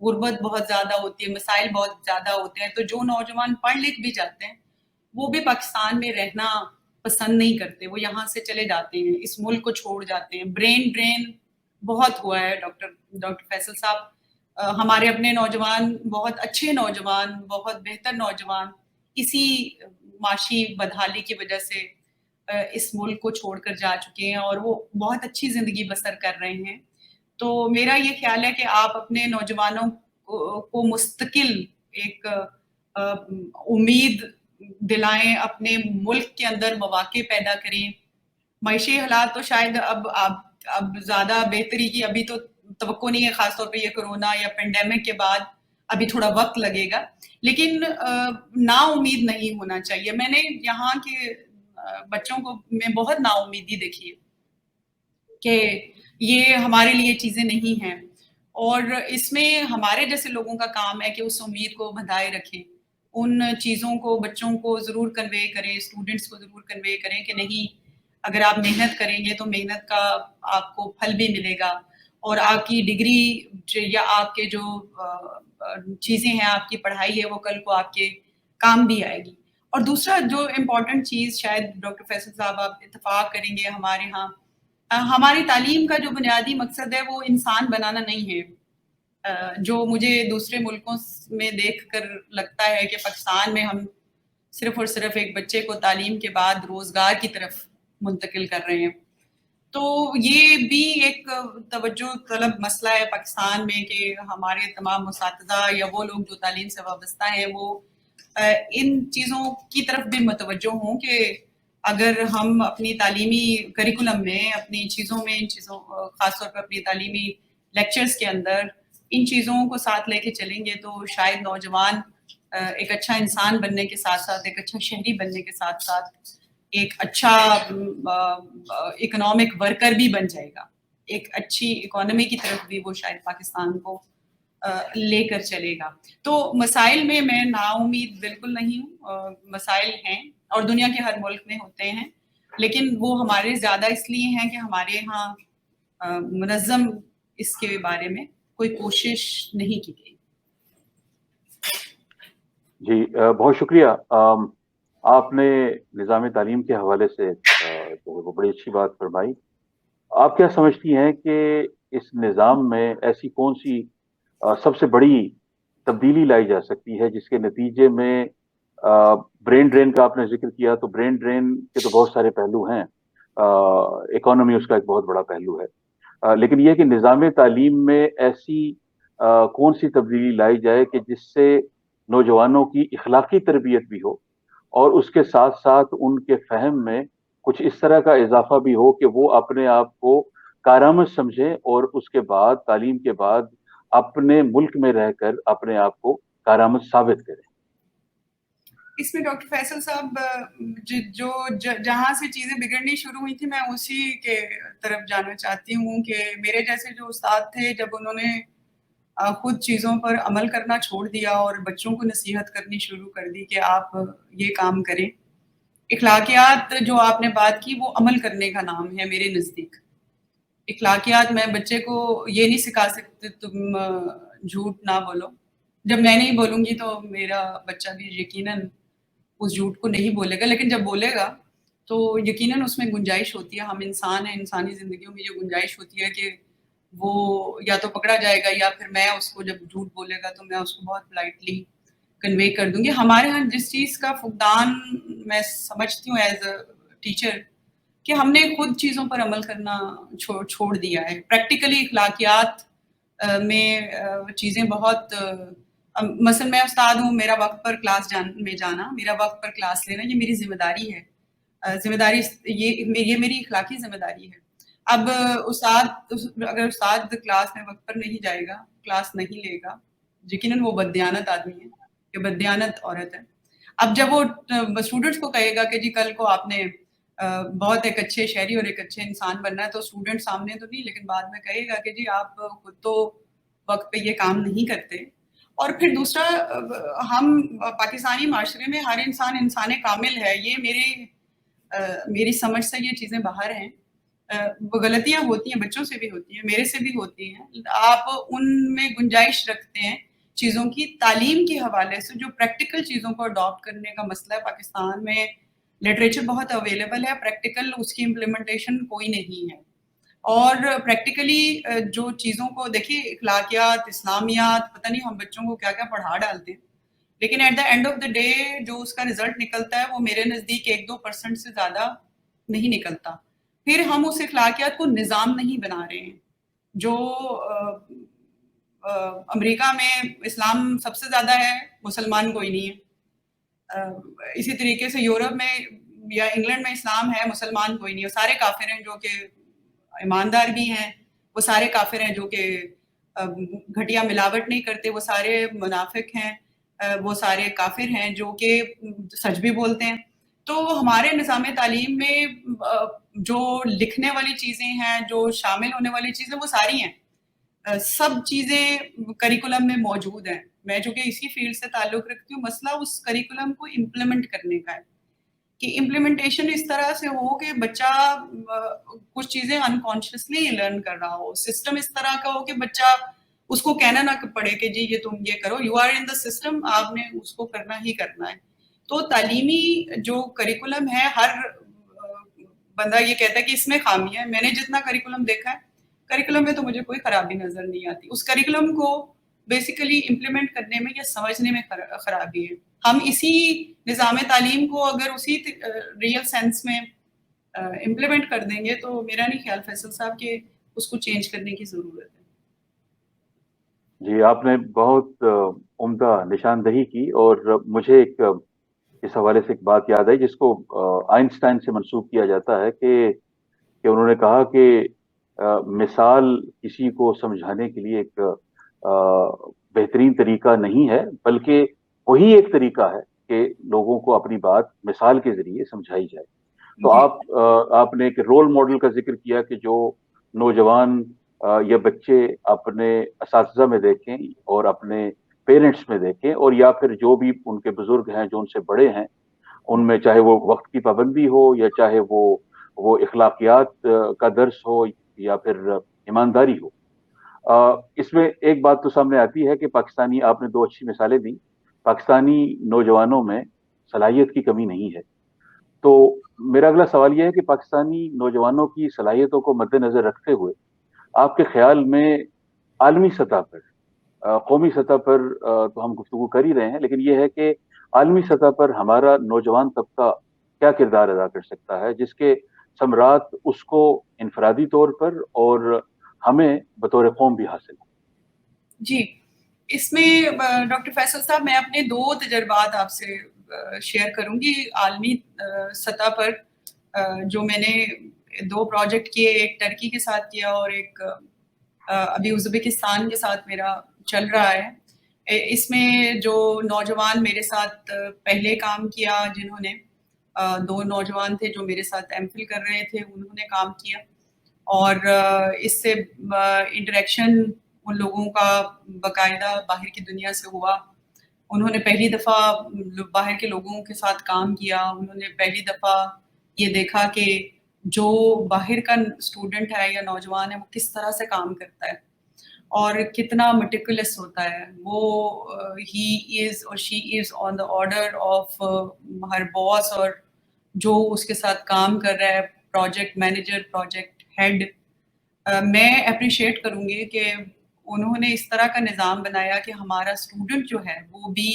غربت بہت زیادہ ہوتی ہے, مسائل بہت زیادہ ہوتے ہیں, تو جو نوجوان پڑھ لکھ بھی جاتے ہیں وہ بھی پاکستان میں رہنا پسند نہیں کرتے, وہ یہاں سے چلے جاتے ہیں, اس ملک کو چھوڑ جاتے ہیں. برین ڈرین بہت ہوا ہے ڈاکٹر فیصل صاحب. ہمارے اپنے نوجوان, بہت اچھے نوجوان, بہت بہتر نوجوان اسی معاشی بدحالی کی وجہ سے اس ملک کو چھوڑ کر جا چکے ہیں, اور وہ بہت اچھی زندگی بسر کر رہے ہیں. تو میرا یہ خیال ہے کہ آپ اپنے نوجوانوں کو مستقل ایک امید دلائیں, اپنے ملک کے اندر مواقع پیدا کریں, معاشی حالات تو شاید اب زیادہ بہتری کی ابھی تو توقع نہیں ہے، خاص طور پہ یہ کرونا یا پینڈیمک کے بعد ابھی تھوڑا وقت لگے گا، لیکن نا امید نہیں ہونا چاہیے. میں نے یہاں کے بچوں کو میں بہت نا امیدی دیکھی ہے کہ یہ ہمارے لیے چیزیں نہیں ہیں، اور اس میں ہمارے جیسے لوگوں کا کام ہے کہ اس امید کو بندھائے رکھیں، ان چیزوں کو بچوں کو ضرور کنوے کریں، اسٹوڈنٹس کو ضرور کنوے کریں کہ نہیں، اگر آپ محنت کریں گے تو محنت کا آپ کو پھل بھی ملے گا، اور آپ کی ڈگری یا آپ کے جو چیزیں ہیں، آپ کی پڑھائی ہے، وہ کل کو آپ کے کام بھی آئے گی. اور دوسرا جو امپورٹنٹ چیز شاید ڈاکٹر فیصل صاحب آپ اتفاق کریں گے، ہمارے ہاں ہماری تعلیم کا جو بنیادی مقصد ہے وہ انسان بنانا نہیں ہے. جو مجھے دوسرے ملکوں میں دیکھ کر لگتا ہے کہ پاکستان میں ہم صرف اور صرف ایک بچے کو تعلیم کے بعد روزگار کی طرف منتقل کر رہے ہیں. تو یہ بھی ایک توجہ طلب مسئلہ ہے پاکستان میں کہ ہمارے تمام اساتذہ یا وہ لوگ جو تعلیم سے وابستہ ہیں وہ ان چیزوں کی طرف بھی متوجہ ہوں کہ اگر ہم اپنی تعلیمی کریکولم میں اپنی چیزوں میں ان چیزوں خاص طور پر اپنی تعلیمی لیکچرز کے اندر ان چیزوں کو ساتھ لے کے چلیں گے تو شاید نوجوان ایک اچھا انسان بننے کے ساتھ ساتھ ایک اچھا شہری بننے کے ساتھ ساتھ ایک اچھا اکنامک ورکر بھی بن جائے گا، ایک اچھی اکانومی کی طرف بھی وہ شاید پاکستان کو لے کر چلے گا. تو مسائل میں نا امید بالکل نہیں ہوں، مسائل ہیں اور دنیا کے ہر ملک میں ہوتے ہیں، لیکن وہ ہمارے زیادہ اس لیے ہیں کہ ہمارے ہاں منظم اس کے بارے میں کوئی کوشش نہیں کی گئی. جی بہت شکریہ. آپ نے نظام تعلیم کے حوالے سے وہ بڑی اچھی بات فرمائی. آپ کیا سمجھتی ہیں کہ اس نظام میں ایسی کون سی سب سے بڑی تبدیلی لائی جا سکتی ہے جس کے نتیجے میں برین ڈرین کا آپ نے ذکر کیا، تو برین ڈرین کے تو بہت سارے پہلو ہیں، اکانومی اس کا ایک بہت بڑا پہلو ہے، لیکن یہ کہ نظام تعلیم میں ایسی کون سی تبدیلی لائی جائے کہ جس سے نوجوانوں کی اخلاقی تربیت بھی ہو اور اس کے ساتھ ساتھ ان کے فہم میں کچھ اس طرح کا اضافہ بھی ہو کہ وہ اپنے آپ کو کارآمد سمجھیں اور اس کے بعد تعلیم کے بعد اپنے ملک میں رہ کر اپنے آپ کو کارآمد ثابت کریں. اس میں ڈاکٹر فیصل صاحب جو جہاں سے چیزیں بگڑنی شروع ہوئی تھی میں اسی کے طرف جانا چاہتی ہوں کہ میرے جیسے جو استاد تھے جب انہوں نے خود چیزوں پر عمل کرنا چھوڑ دیا اور بچوں کو نصیحت کرنی شروع کر دی کہ آپ یہ کام کریں. اخلاقیات جو آپ نے بات کی وہ عمل کرنے کا نام ہے میرے نزدیک. اخلاقیات میں بچے کو یہ نہیں سکھا سکتے تم جھوٹ نہ بولو، جب میں نہیں بولوں گی تو میرا بچہ بھی یقیناً اس جھوٹ کو نہیں بولے گا، لیکن جب بولے گا تو یقیناً اس میں گنجائش ہوتی ہے. ہم انسان ہیں، انسانی زندگیوں میں یہ گنجائش ہوتی ہے کہ وہ یا تو پکڑا جائے گا یا پھر میں اس کو جب جھوٹ بولے گا تو میں اس کو بہت پولائٹلی کنوے کر دوں گی. ہمارے ہاں جس چیز کا فقدان میں سمجھتی ہوں ایز اے ٹیچر کہ ہم نے خود چیزوں پر عمل کرنا چھوڑ دیا ہے. پریکٹیکلی اخلاقیات میں چیزیں بہت مثلا میں استاد ہوں، میرا وقت پر کلاس میں جانا، میرا وقت پر کلاس لینا یہ میری ذمہ داری ہے. ذمہ داری یہ میری اخلاقی ذمہ داری ہے. اب اگر استاد کلاس میں وقت پر نہیں جائے گا، کلاس نہیں لے گا، یقیناً وہ بددیانت آدمی ہے یا بددیانت عورت ہے. اب جب وہ اسٹوڈنٹس کو کہے گا کہ جی کل کو آپ نے بہت ایک اچھے شہری اور ایک اچھے انسان بننا ہے، تو اسٹوڈنٹ سامنے تو نہیں لیکن بعد میں کہے گا کہ جی آپ خود تو وقت پہ یہ کام نہیں کرتے. اور پھر دوسرا، ہم پاکستانی معاشرے میں ہر انسان کامل ہے، یہ میری سمجھ سے یہ چیزیں باہر ہیں. غلطیاں ہوتی ہیں، بچوں سے بھی ہوتی ہیں، میرے سے بھی ہوتی ہیں. آپ ان میں گنجائش رکھتے ہیں چیزوں کی. تعلیم کے حوالے سے جو پریکٹیکل چیزوں کو اڈاپٹ کرنے کا مسئلہ ہے پاکستان میں، لٹریچر بہت اویلیبل ہے، پریکٹیکل اس کی امپلیمنٹیشن کوئی نہیں ہے. اور پریکٹیکلی جو چیزوں کو دیکھیے، اخلاقیات، اسلامیات، پتہ نہیں ہم بچوں کو کیا کیا پڑھا ڈالتے ہیں، لیکن at the end of the day جو اس کا رزلٹ نکلتا ہے وہ میرے نزدیک 1-2% سے زیادہ نہیں نکلتا. پھر ہم اس اخلاقیات کو نظام نہیں بنا رہے ہیں. جو امریکہ میں اسلام سب سے زیادہ ہے، مسلمان کوئی نہیں ہے. اسی طریقے سے یورپ میں یا انگلینڈ میں اسلام ہے مسلمان کوئی نہیں، وہ سارے کافر ہیں جو کہ ایماندار بھی ہیں، وہ سارے کافر ہیں جو کہ گھٹیا ملاوٹ نہیں کرتے، وہ سارے منافق ہیں، وہ سارے کافر ہیں جو کہ سچ بھی بولتے ہیں. تو ہمارے نظام تعلیم میں جو لکھنے والی چیزیں ہیں، جو شامل ہونے والی چیزیں، وہ ساری ہیں، سب چیزیں کریکولم میں موجود ہیں. میں جو کہ اسی فیلڈ سے تعلق رکھتی ہوں، مسئلہ اس کریکولم کو امپلیمنٹ کرنے کا ہے کہ امپلیمنٹیشن اس طرح سے ہو کہ بچہ کچھ چیزیں انکانشیسلی لرن کر رہا ہو، سسٹم اس طرح کا ہو کہ بچہ اس کو کہنا نہ پڑے کہ جی یہ تم یہ کرو، you are in the system, آپ نے اس کو کرنا ہی کرنا ہے. تو تعلیمی جو کریکولم ہے، ہر بندہ یہ کہتا ہے کہ اس میں خامی ہے. میں نے جتنا کریکولم دیکھا ہے، کریکولم میں تو مجھے کوئی خرابی نظر نہیں آتی. اس کریکولم کو بیسیکلی امپلیمنٹ کرنے میں یا سمجھنے میں خرابی ہے. ہم اسی نظام تعلیم کو اگر اسی ریئل سینس میں امپلیمنٹ کر دیں گے تو میرا نہیں خیال فیصل صاحب کہ اس کو چینج کرنے کی ضرورت ہے. جی، آپ نے بہت عمدہ نشاندہی کی، اور مجھے ایک اس حوالے سے ایک بات یاد آئی جس کو آئنسٹائن سے منسوب کیا جاتا ہے کہ انہوں نے کہا کہ مثال کسی کو سمجھانے کے لیے ایک بہترین طریقہ نہیں ہے، بلکہ وہی ایک طریقہ ہے کہ لوگوں کو اپنی بات مثال کے ذریعے سمجھائی جائے. تو آپ نے ایک رول ماڈل کا ذکر کیا کہ جو نوجوان یا بچے اپنے اساتذہ میں دیکھیں اور اپنے پیرنٹس میں دیکھیں، اور یا پھر جو بھی ان کے بزرگ ہیں جو ان سے بڑے ہیں ان میں، چاہے وہ وقت کی پابندی ہو یا چاہے وہ اخلاقیات کا درس ہو یا پھر ایمانداری ہو. اس میں ایک بات تو سامنے آتی ہے کہ پاکستانی، آپ نے دو اچھی مثالیں دی، پاکستانی نوجوانوں میں صلاحیت کی کمی نہیں ہے. تو میرا اگلا سوال یہ ہے کہ پاکستانی نوجوانوں کی صلاحیتوں کو مد نظر رکھتے ہوئے آپ کے خیال میں عالمی سطح پر، قومی سطح پر تو ہم گفتگو کر ہی رہے ہیں، لیکن یہ ہے کہ عالمی سطح پر ہمارا نوجوان طبقہ کیا کردار ادا کر سکتا ہے جس کے ثمرات اس کو انفرادی طور پر اور ہمیں بطور قوم بھی حاصل ہوں؟ جی، اس میں ڈاکٹر فیصل صاحب میں اپنے دو تجربات آپ سے شیئر کروں گی عالمی سطح پر. جو میں نے دو پروجیکٹ کیے، ایک ٹرکی کے ساتھ کیا اور ایک ابھی ازبکستان کے ساتھ میرا چل رہا ہے. اس میں جو نوجوان میرے ساتھ پہلے کام کیا، جنہوں نے دو نوجوان تھے جو میرے ساتھ ایم فل کر رہے تھے، انہوں نے کام کیا، اور اس سے انٹریکشن ان لوگوں کا باقاعدہ باہر کی دنیا سے ہوا. انہوں نے پہلی دفعہ باہر کے لوگوں کے ساتھ کام کیا، انہوں نے پہلی دفعہ یہ دیکھا کہ جو باہر کا اسٹوڈنٹ ہے یا نوجوان ہے وہ کس طرح سے کام کرتا ہے اور کتنا مٹیکولس ہوتا ہے. وہ ہی از اور شی از آن دا آرڈر آف ہر باس، اور جو اس کے ساتھ کام کر رہا ہے، پروجیکٹ مینیجر، پروجیکٹ ہیڈ. میں اپریشیٹ کروں گی کہ انہوں نے اس طرح کا نظام بنایا کہ ہمارا اسٹوڈنٹ جو ہے وہ بھی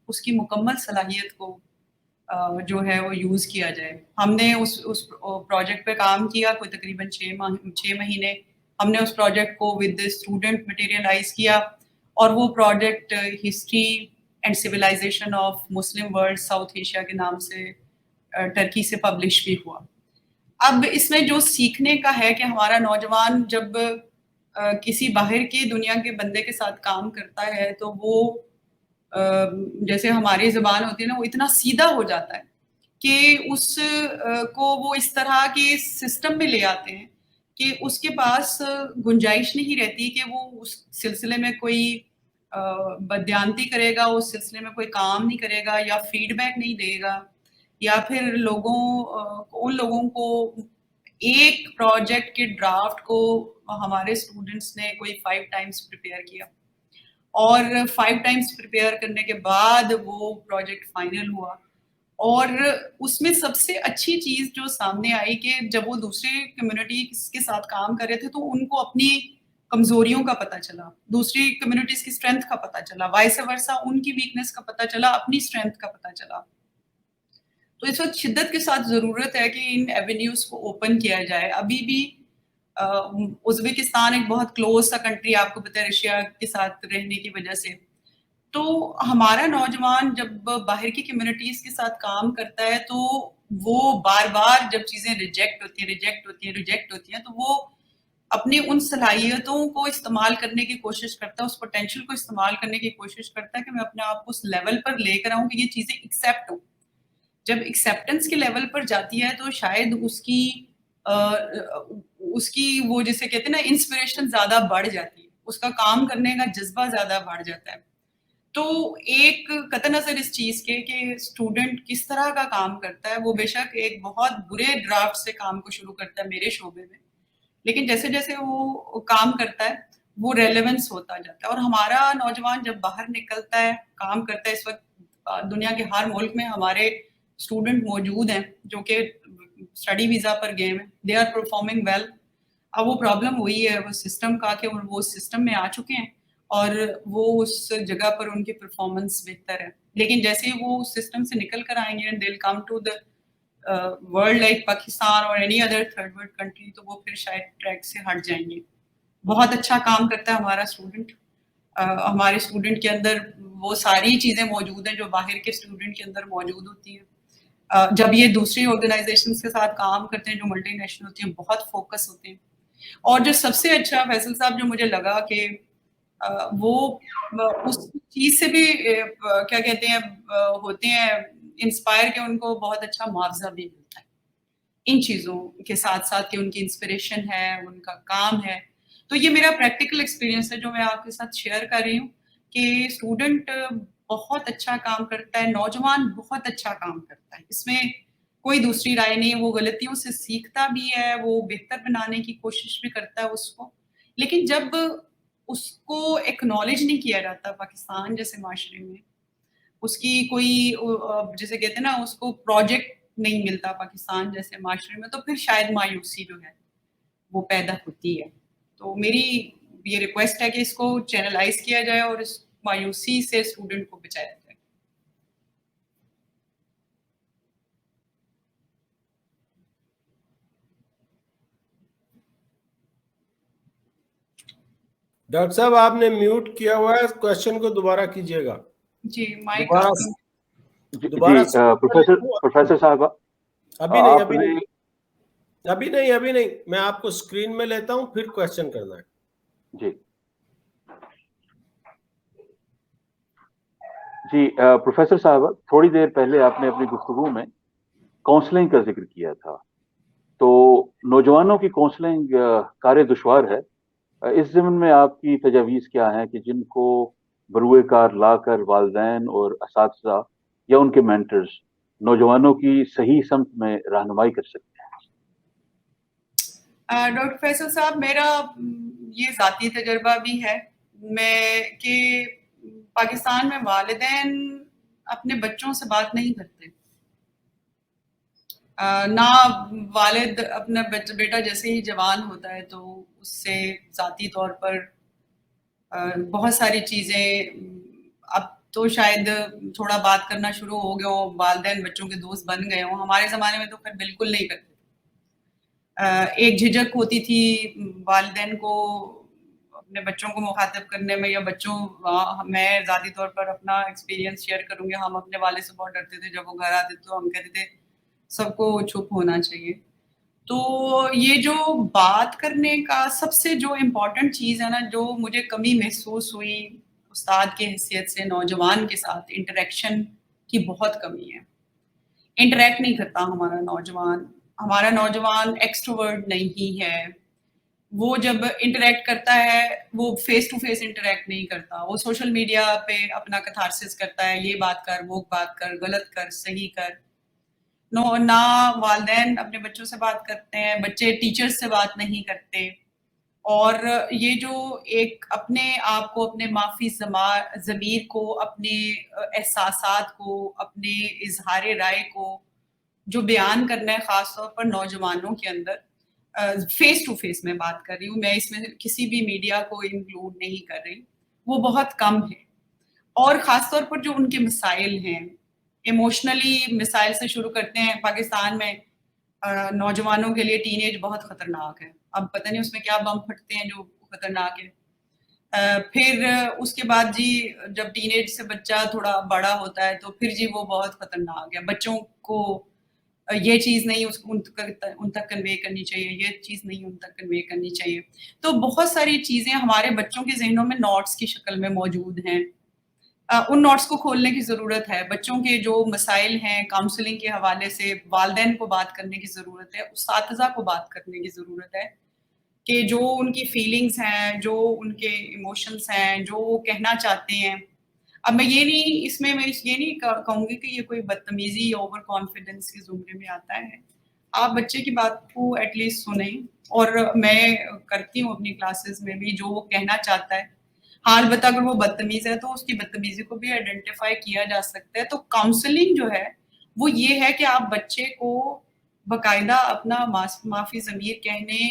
اس کی مکمل صلاحیت کو جو ہے وہ یوز کیا جائے. ہم نے اس پروجیکٹ پہ کام کیا کوئی تقریباً 6 مہینے. ہم نے اس پروجیکٹ کو ود اسٹوڈنٹ مٹیریلائز کیا، اور وہ project history and civilization of Muslim world South Asia کے نام سے ٹرکی سے پبلش بھی ہوا. اب اس میں جو سیکھنے کا ہے کہ ہمارا نوجوان جب کسی باہر کی دنیا کے بندے کے ساتھ کام کرتا ہے تو وہ جیسے ہماری زبان ہوتی ہے نا، وہ اتنا سیدھا ہو جاتا ہے کہ اس کو وہ اس طرح کے سسٹم میں لے آتے ہیں کہ اس کے پاس گنجائش نہیں رہتی کہ وہ اس سلسلے میں کوئی بدیانتی کرے گا، اس سلسلے میں کوئی کام نہیں کرے گا، یا فیڈ بیک نہیں دے گا، یا پھر ان لوگوں کو ایک پروجیکٹ کے ڈرافٹ کو ہمارے اسٹوڈنٹس نے کوئی 5 ٹائمز پریپیئر کیا، اور 5 ٹائمز پریپیئر کرنے کے بعد وہ پروجیکٹ فائنل ہوا. اور اس میں سب سے اچھی چیز جو سامنے آئی کہ جب وہ دوسرے کمیونٹی کے ساتھ کام کر رہے تھے تو ان کو اپنی کمزوریوں کا پتہ چلا، دوسری کمیونٹیز کی اسٹرینتھ کا پتہ چلا، وائس ورسا ان کی ویکنیس کا پتہ چلا، اپنی اسٹرینتھ کا پتہ چلا. تو اس وقت شدت کے ساتھ ضرورت ہے کہ ان ایونیوز کو اوپن کیا جائے. ابھی بھی ازبکستان ایک بہت کلوز سا کنٹری، آپ کو پتہ ہے رشیا کے ساتھ رہنے کی وجہ سے، تو ہمارا نوجوان جب باہر کی کمیونٹیز کے ساتھ کام کرتا ہے تو وہ بار بار جب چیزیں ریجیکٹ ہوتی ہیں تو وہ اپنی ان صلاحیتوں کو استعمال کرنے کی کوشش کرتا ہے, اس پوٹینشیل کو استعمال کرنے کی کوشش کرتا ہے کہ میں اپنے آپ کو اس لیول پر لے کر آؤں کہ یہ چیزیں ایکسیپٹ ہوں. جب ایکسیپٹنس کے لیول پر جاتی ہے تو شاید اس کی وہ جسے کہتے ہیں نا انسپریشن زیادہ بڑھ جاتی ہے, اس کا کام کرنے کا جذبہ زیادہ بڑھ جاتا ہے. تو ایک قطع نظر اس چیز کے کہ اسٹوڈنٹ کس طرح کا کام کرتا ہے, وہ بے شک ایک بہت برے ڈرافٹ سے کام کو شروع کرتا ہے میرے شعبے میں, لیکن جیسے جیسے وہ کام کرتا ہے وہ ریلیونس ہوتا جاتا ہے. اور ہمارا نوجوان جب باہر نکلتا ہے کام کرتا ہے, اس وقت دنیا کے ہر ملک میں ہمارے اسٹوڈنٹ موجود ہیں جو کہ اسٹڈی ویزا پر گئے ہیں, دے آر پرفارمنگ ویل. اب وہ پرابلم وہی ہے وہ سسٹم کا کہ وہ سسٹم میں آ چکے ہیں اور وہ اس جگہ پر ان کی پرفارمنس بہتر ہے, لیکن جیسے ہی وہ سسٹم سے نکل کر آئیں گے they will come to the world like Pakistan اور any other third world country, تو وہ پھر شاید ٹریک سے ہٹ جائیں گے. بہت اچھا کام کرتا ہے ہمارا اسٹوڈنٹ. ہمارے اسٹوڈنٹ کے اندر وہ ساری چیزیں موجود ہیں جو باہر کے اسٹوڈنٹ کے اندر موجود ہوتی ہیں. جب یہ دوسری آرگنائزیشنس کے ساتھ کام کرتے ہیں جو ملٹی نیشنل ہوتی ہیں, بہت فوکس ہوتے ہیں. اور جو سب سے اچھا فیصل صاحب جو مجھے لگا کہ وہ اس چیز سے بھی کیا کہتے ہیں ہوتے ہیں انسپائر کہ ان کو بہت اچھا معاوضہ بھی ملتا ہے ان چیزوں کے ساتھ ساتھ کہ ان کی انسپریشن ہے, ان کا کام ہے. تو یہ میرا پریکٹیکل ایکسپیرینس ہے جو میں آپ کے ساتھ شیئر کر رہی ہوں کہ اسٹوڈنٹ بہت اچھا کام کرتا ہے, نوجوان بہت اچھا کام کرتا ہے, اس میں کوئی دوسری رائے نہیں ہے. وہ غلطیوں سے سیکھتا بھی ہے, وہ بہتر بنانے کی کوشش بھی کرتا ہے اس کو, لیکن جب اس کو ایکنالج نہیں کیا جاتا پاکستان جیسے معاشرے میں, اس کی کوئی جیسے کہتے ہیں نا اس کو پروجیکٹ نہیں ملتا پاکستان جیسے معاشرے میں, تو پھر شاید مایوسی جو ہے وہ پیدا ہوتی ہے. تو میری یہ ریکویسٹ ہے کہ اس کو چینلائز کیا جائے اور اس مایوسی سے اسٹوڈنٹ کو بچایا جائے. ڈاکٹر صاحب آپ نے میوٹ کیا ہوا ہے, کوشچن کو دوبارہ کیجیے گا. جی مائک پروفیسر صاحب ابھی نہیں, میں آپ کو اسکرین میں لیتا ہوں پھر کوشچن کرنا ہے. جی پروفیسر صاحب, تھوڑی دیر پہلے آپ نے اپنی گفتگو میں کاؤنسلنگ کا ذکر کیا تھا, تو نوجوانوں کی کاؤنسلنگ کار دشوار ہے. اس ضمن میں آپ کی تجاویز کیا ہیں کہ جن کو بروئے کار لا کر والدین اور اساتذہ یا ان کے مینٹرز نوجوانوں کی صحیح سمت میں رہنمائی کر سکتے ہیں؟ ڈاکٹر فیصل صاحب, میرا یہ ذاتی تجربہ بھی ہے کہ پاکستان میں والدین اپنے بچوں سے بات نہیں کرتے. نہ والد اپنا بیٹا جیسے ہی جوان ہوتا ہے تو اس سے ذاتی طور پر بہت ساری چیزیں, اب تو شاید تھوڑا بات کرنا شروع ہو گیا ہو, والدین بچوں کے دوست بن گئے ہوں. ہمارے زمانے میں تو پھر بالکل نہیں کرتے. ایک جھجک ہوتی تھی والدین کو اپنے بچوں کو مخاطب کرنے میں, یا بچوں, میں ذاتی طور پر اپنا ایکسپیرینس شیئر کروں گی, ہم اپنے والد سے بہت ڈرتے تھے. جب وہ گھر آتے تو ہم کہتے تھے سب کو چپ ہونا چاہیے. تو یہ جو بات کرنے کا سب سے جو امپورٹنٹ چیز ہے نا, جو مجھے کمی محسوس ہوئی استاد کی حیثیت سے, نوجوان کے ساتھ انٹریکشن کی بہت کمی ہے. انٹریکٹ نہیں کرتا ہمارا نوجوان ایکسٹروورٹ نہیں ہے. وہ جب انٹریکٹ کرتا ہے وہ فیس ٹو فیس انٹریکٹ نہیں کرتا, وہ سوشل میڈیا پہ اپنا کتھارسس کرتا ہے, یہ بات کر, وہ بات کر, غلط کر, صحیح کر. نہ والدین اپنے بچوں سے بات کرتے ہیں, بچے ٹیچر سے بات نہیں کرتے. اور یہ جو ایک اپنے آپ کو, اپنے معافی ضمیر کو, اپنے احساسات کو, اپنے اظہار رائے کو جو بیان کرنا ہے, خاص طور پر نوجوانوں کے اندر, فیس ٹو فیس میں بات کر رہی ہوں, میں اس میں کسی بھی میڈیا کو انکلوڈ نہیں کر رہی, وہ بہت کم ہے. اور خاص طور پر جو ان کے مسائل ہیں, ایموشنلی مسائل سے شروع کرتے ہیں. پاکستان میں نوجوانوں کے لیے ٹین ایج بہت خطرناک ہے. اب پتہ نہیں اس میں کیا بم پھٹتے ہیں جو خطرناک ہے. پھر اس کے بعد جی جب ٹین ایج سے بچہ تھوڑا بڑا ہوتا ہے تو پھر جی وہ بہت خطرناک ہے. بچوں کو یہ چیز نہیں ان تک کنوے کرنی چاہیے، یہ چیز نہیں ان تک کنوے کرنی چاہیے. تو بہت ساری چیزیں ہمارے بچوں کے ذہنوں میں نوٹس کی شکل میں موجود ہیں. ان نوٹس کو کھولنے کی ضرورت ہے. بچوں کے جو مسائل ہیں کاؤنسلنگ کے حوالے سے والدین کو بات کرنے کی ضرورت ہے، اساتذہ کو بات کرنے کی ضرورت ہے کہ جو ان کی فیلنگز ہیں، جو ان کے ایموشنز ہیں، جو وہ کہنا چاہتے ہیں. اب میں یہ نہیں کہوں گی کہ یہ کوئی بدتمیزی یا اوور کانفیڈنس کے زمرے میں آتا ہے. آپ بچے کی بات کو ایٹ لیسٹ سنیں، اور میں کرتی ہوں اپنی کلاسز میں بھی جو وہ کہنا چاہتا ہے. ہاں البتہ اگر وہ بدتمیز ہے تو اس کی بدتمیزی کو بھی آئیڈینٹیفائی کیا جا سکتا ہے. تو کاؤنسلنگ جو ہے وہ یہ ہے کہ آپ بچے کو باقاعدہ اپنا معافی ضمیر کہنے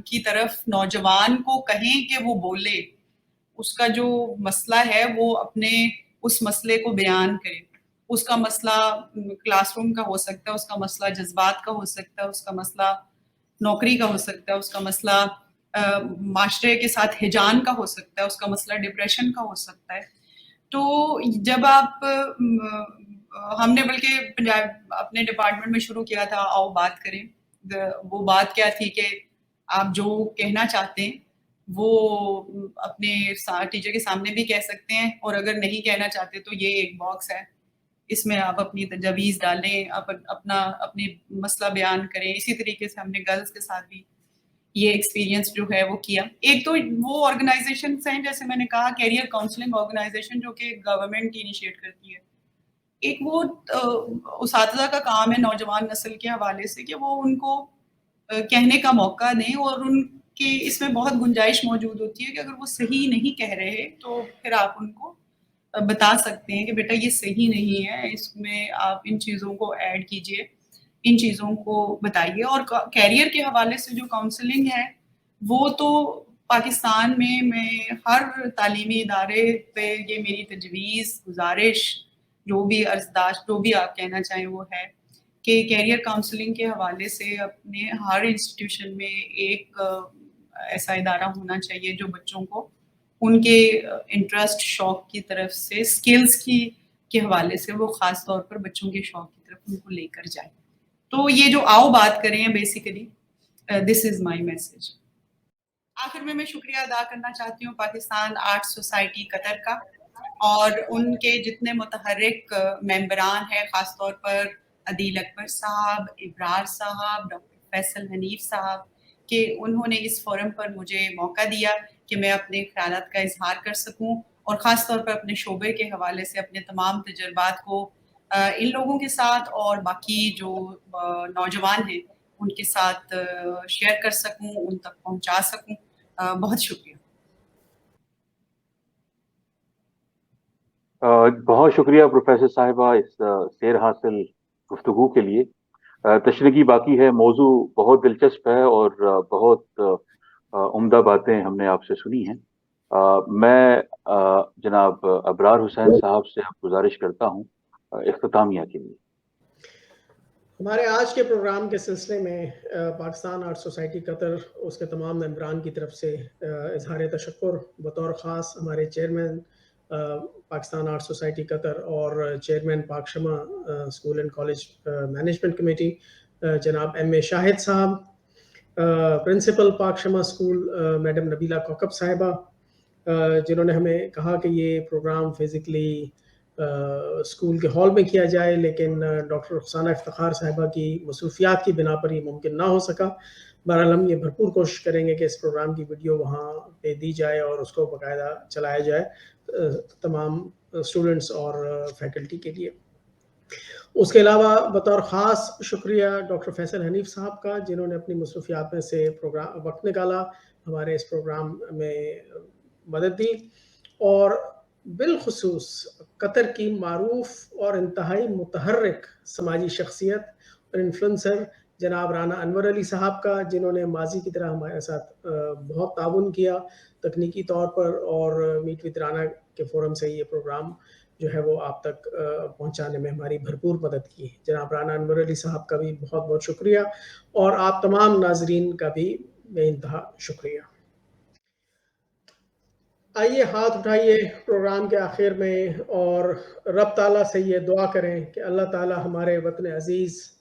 کی طرف نوجوان کو کہیں کہ وہ بولے، اس کا جو مسئلہ ہے وہ اپنے اس مسئلے کو بیان کرے. اس کا مسئلہ کلاس روم کا ہو سکتا ہے، اس کا مسئلہ جذبات کا ہو سکتا ہے، اس کا مسئلہ نوکری کا ہو سکتا ہے، اس کا مسئلہ معاشرے کے ساتھ ہجان کا ہو سکتا ہے، اس کا مسئلہ ڈپریشن کا ہو سکتا ہے. تو جب آپ ہم نے بلکہ پنجاب اپنے ڈپارٹمنٹ میں شروع کیا تھا آؤ بات کریں. وہ بات کیا تھی کہ آپ جو کہنا چاہتے ہیں وہ اپنے ٹیچر کے سامنے بھی کہہ سکتے ہیں، اور اگر نہیں کہنا چاہتے تو یہ ایک باکس ہے، اس میں آپ اپنی تجاویز ڈالیں، اپنی مسئلہ بیان کریں. اسی طریقے سے ہم نے گرلز کے ساتھ بھی یہ ایکسپیرینس جو ہے وہ کیا. ایک تو وہ آرگنائزیشنز ہیں جیسے میں نے کہا کیریئر کاؤنسلنگ آرگنائزیشن جو کہ گورنمنٹ انیشیٹ کرتی ہے. ایک وہ اساتذہ کا کام ہے نوجوان نسل کے حوالے سے کہ وہ ان کو کہنے کا موقع دیں، اور ان کی اس میں بہت گنجائش موجود ہوتی ہے کہ اگر وہ صحیح نہیں کہہ رہے تو پھر آپ ان کو بتا سکتے ہیں کہ بیٹا یہ صحیح نہیں ہے، اس میں آپ ان چیزوں کو ایڈ کیجئے، ان چیزوں کو بتائیے. اور کیریئر کے حوالے سے جو کاؤنسلنگ ہے وہ تو پاکستان میں ہر تعلیمی ادارے پہ یہ میری تجویز، گزارش، جو بھی عرضداشت، جو بھی آپ کہنا چاہیں وہ ہے کہ کیریئر کاؤنسلنگ کے حوالے سے اپنے ہر انسٹیٹیوشن میں ایک ایسا ادارہ ہونا چاہیے جو بچوں کو ان کے انٹرسٹ، شوق کی طرف سے، سکلز کے حوالے سے وہ خاص طور پر بچوں کے شوق کی طرف ان کو لے کر جائے. تو یہ جو آؤ بات کریں ہیں basically this is my message. آخر میں شکریہ ادا کرنا چاہتی ہوں پاکستان آرٹ سوسائٹی قطر کا اور ان کے جتنے متحرک ممبران ہیں، خاص طور پر عدیل اکبر صاحب، ابرار صاحب، ڈاکٹر فیصل حنیف صاحب، کہ انہوں نے اس فورم پر مجھے موقع دیا کہ میں اپنے خیالات کا اظہار کر سکوں، اور خاص طور پر اپنے شعبے کے حوالے سے اپنے تمام تجربات کو ان لوگوں کے ساتھ اور باقی جو نوجوان ہیں ان کے ساتھ شیئر کر سکوں، ان تک پہنچا سکوں. بہت شکریہ. بہت شکریہ پروفیسر صاحبہ اس سیر حاصل گفتگو کے لیے. تشریحی باقی ہے، موضوع بہت دلچسپ ہے اور بہت عمدہ باتیں ہم نے آپ سے سنی ہیں. میں جناب ابرار حسین صاحب سے گزارش کرتا ہوں اختتامیہ کے لیے. ہمارے آج کے پروگرام کے سلسلے میں پاکستان آرٹ سوسائٹی قطر اس کے تمام ممبران کی طرف سے اظہار تشکر بطور خاص ہمارے چیئرمین پاکستان آرٹ سوسائٹی قطر اور چیئرمین پاک شمع school and college management committee جناب ایم اے شاہد صاحب، پرنسپل پاک شمع اسکول میڈم نبیلہ کوکب صاحبہ، جنہوں نے ہمیں کہا کہ یہ پروگرام فزیکلی اسکول کے ہال میں کیا جائے، لیکن ڈاکٹر رخسانہ افتخار صاحبہ کی مصروفیات کی بنا پر یہ ممکن نہ ہو سکا. بہرحال ہم یہ بھرپور کوشش کریں گے کہ اس پروگرام کی ویڈیو وہاں پہ دی جائے اور اس کو باقاعدہ چلایا جائے تمام اسٹوڈنٹس اور فیکلٹی کے لیے. اس کے علاوہ بطور خاص شکریہ ڈاکٹر فیصل حنیف صاحب کا، جنہوں نے اپنی مصروفیات میں سے وقت نکالا ہمارے اس پروگرام میں مدد دی، اور بالخصوص قطر کی معروف اور انتہائی متحرک سماجی شخصیت اور انفلوئنسر جناب رانا انور علی صاحب کا، جنہوں نے ماضی کی طرح ہمارے ساتھ بہت تعاون کیا تکنیکی طور پر، اور میٹ وتھ رانا کے فورم سے یہ پروگرام جو ہے وہ آپ تک پہنچانے میں ہماری بھرپور مدد کی. جناب رانا انور علی صاحب کا بھی بہت بہت شکریہ، اور آپ تمام ناظرین کا بھی بے انتہا شکریہ. آئیے ہاتھ اٹھائیے پروگرام کے آخر میں اور رب تعالیٰ سے یہ دعا کریں کہ اللہ تعالیٰ ہمارے وطن عزیز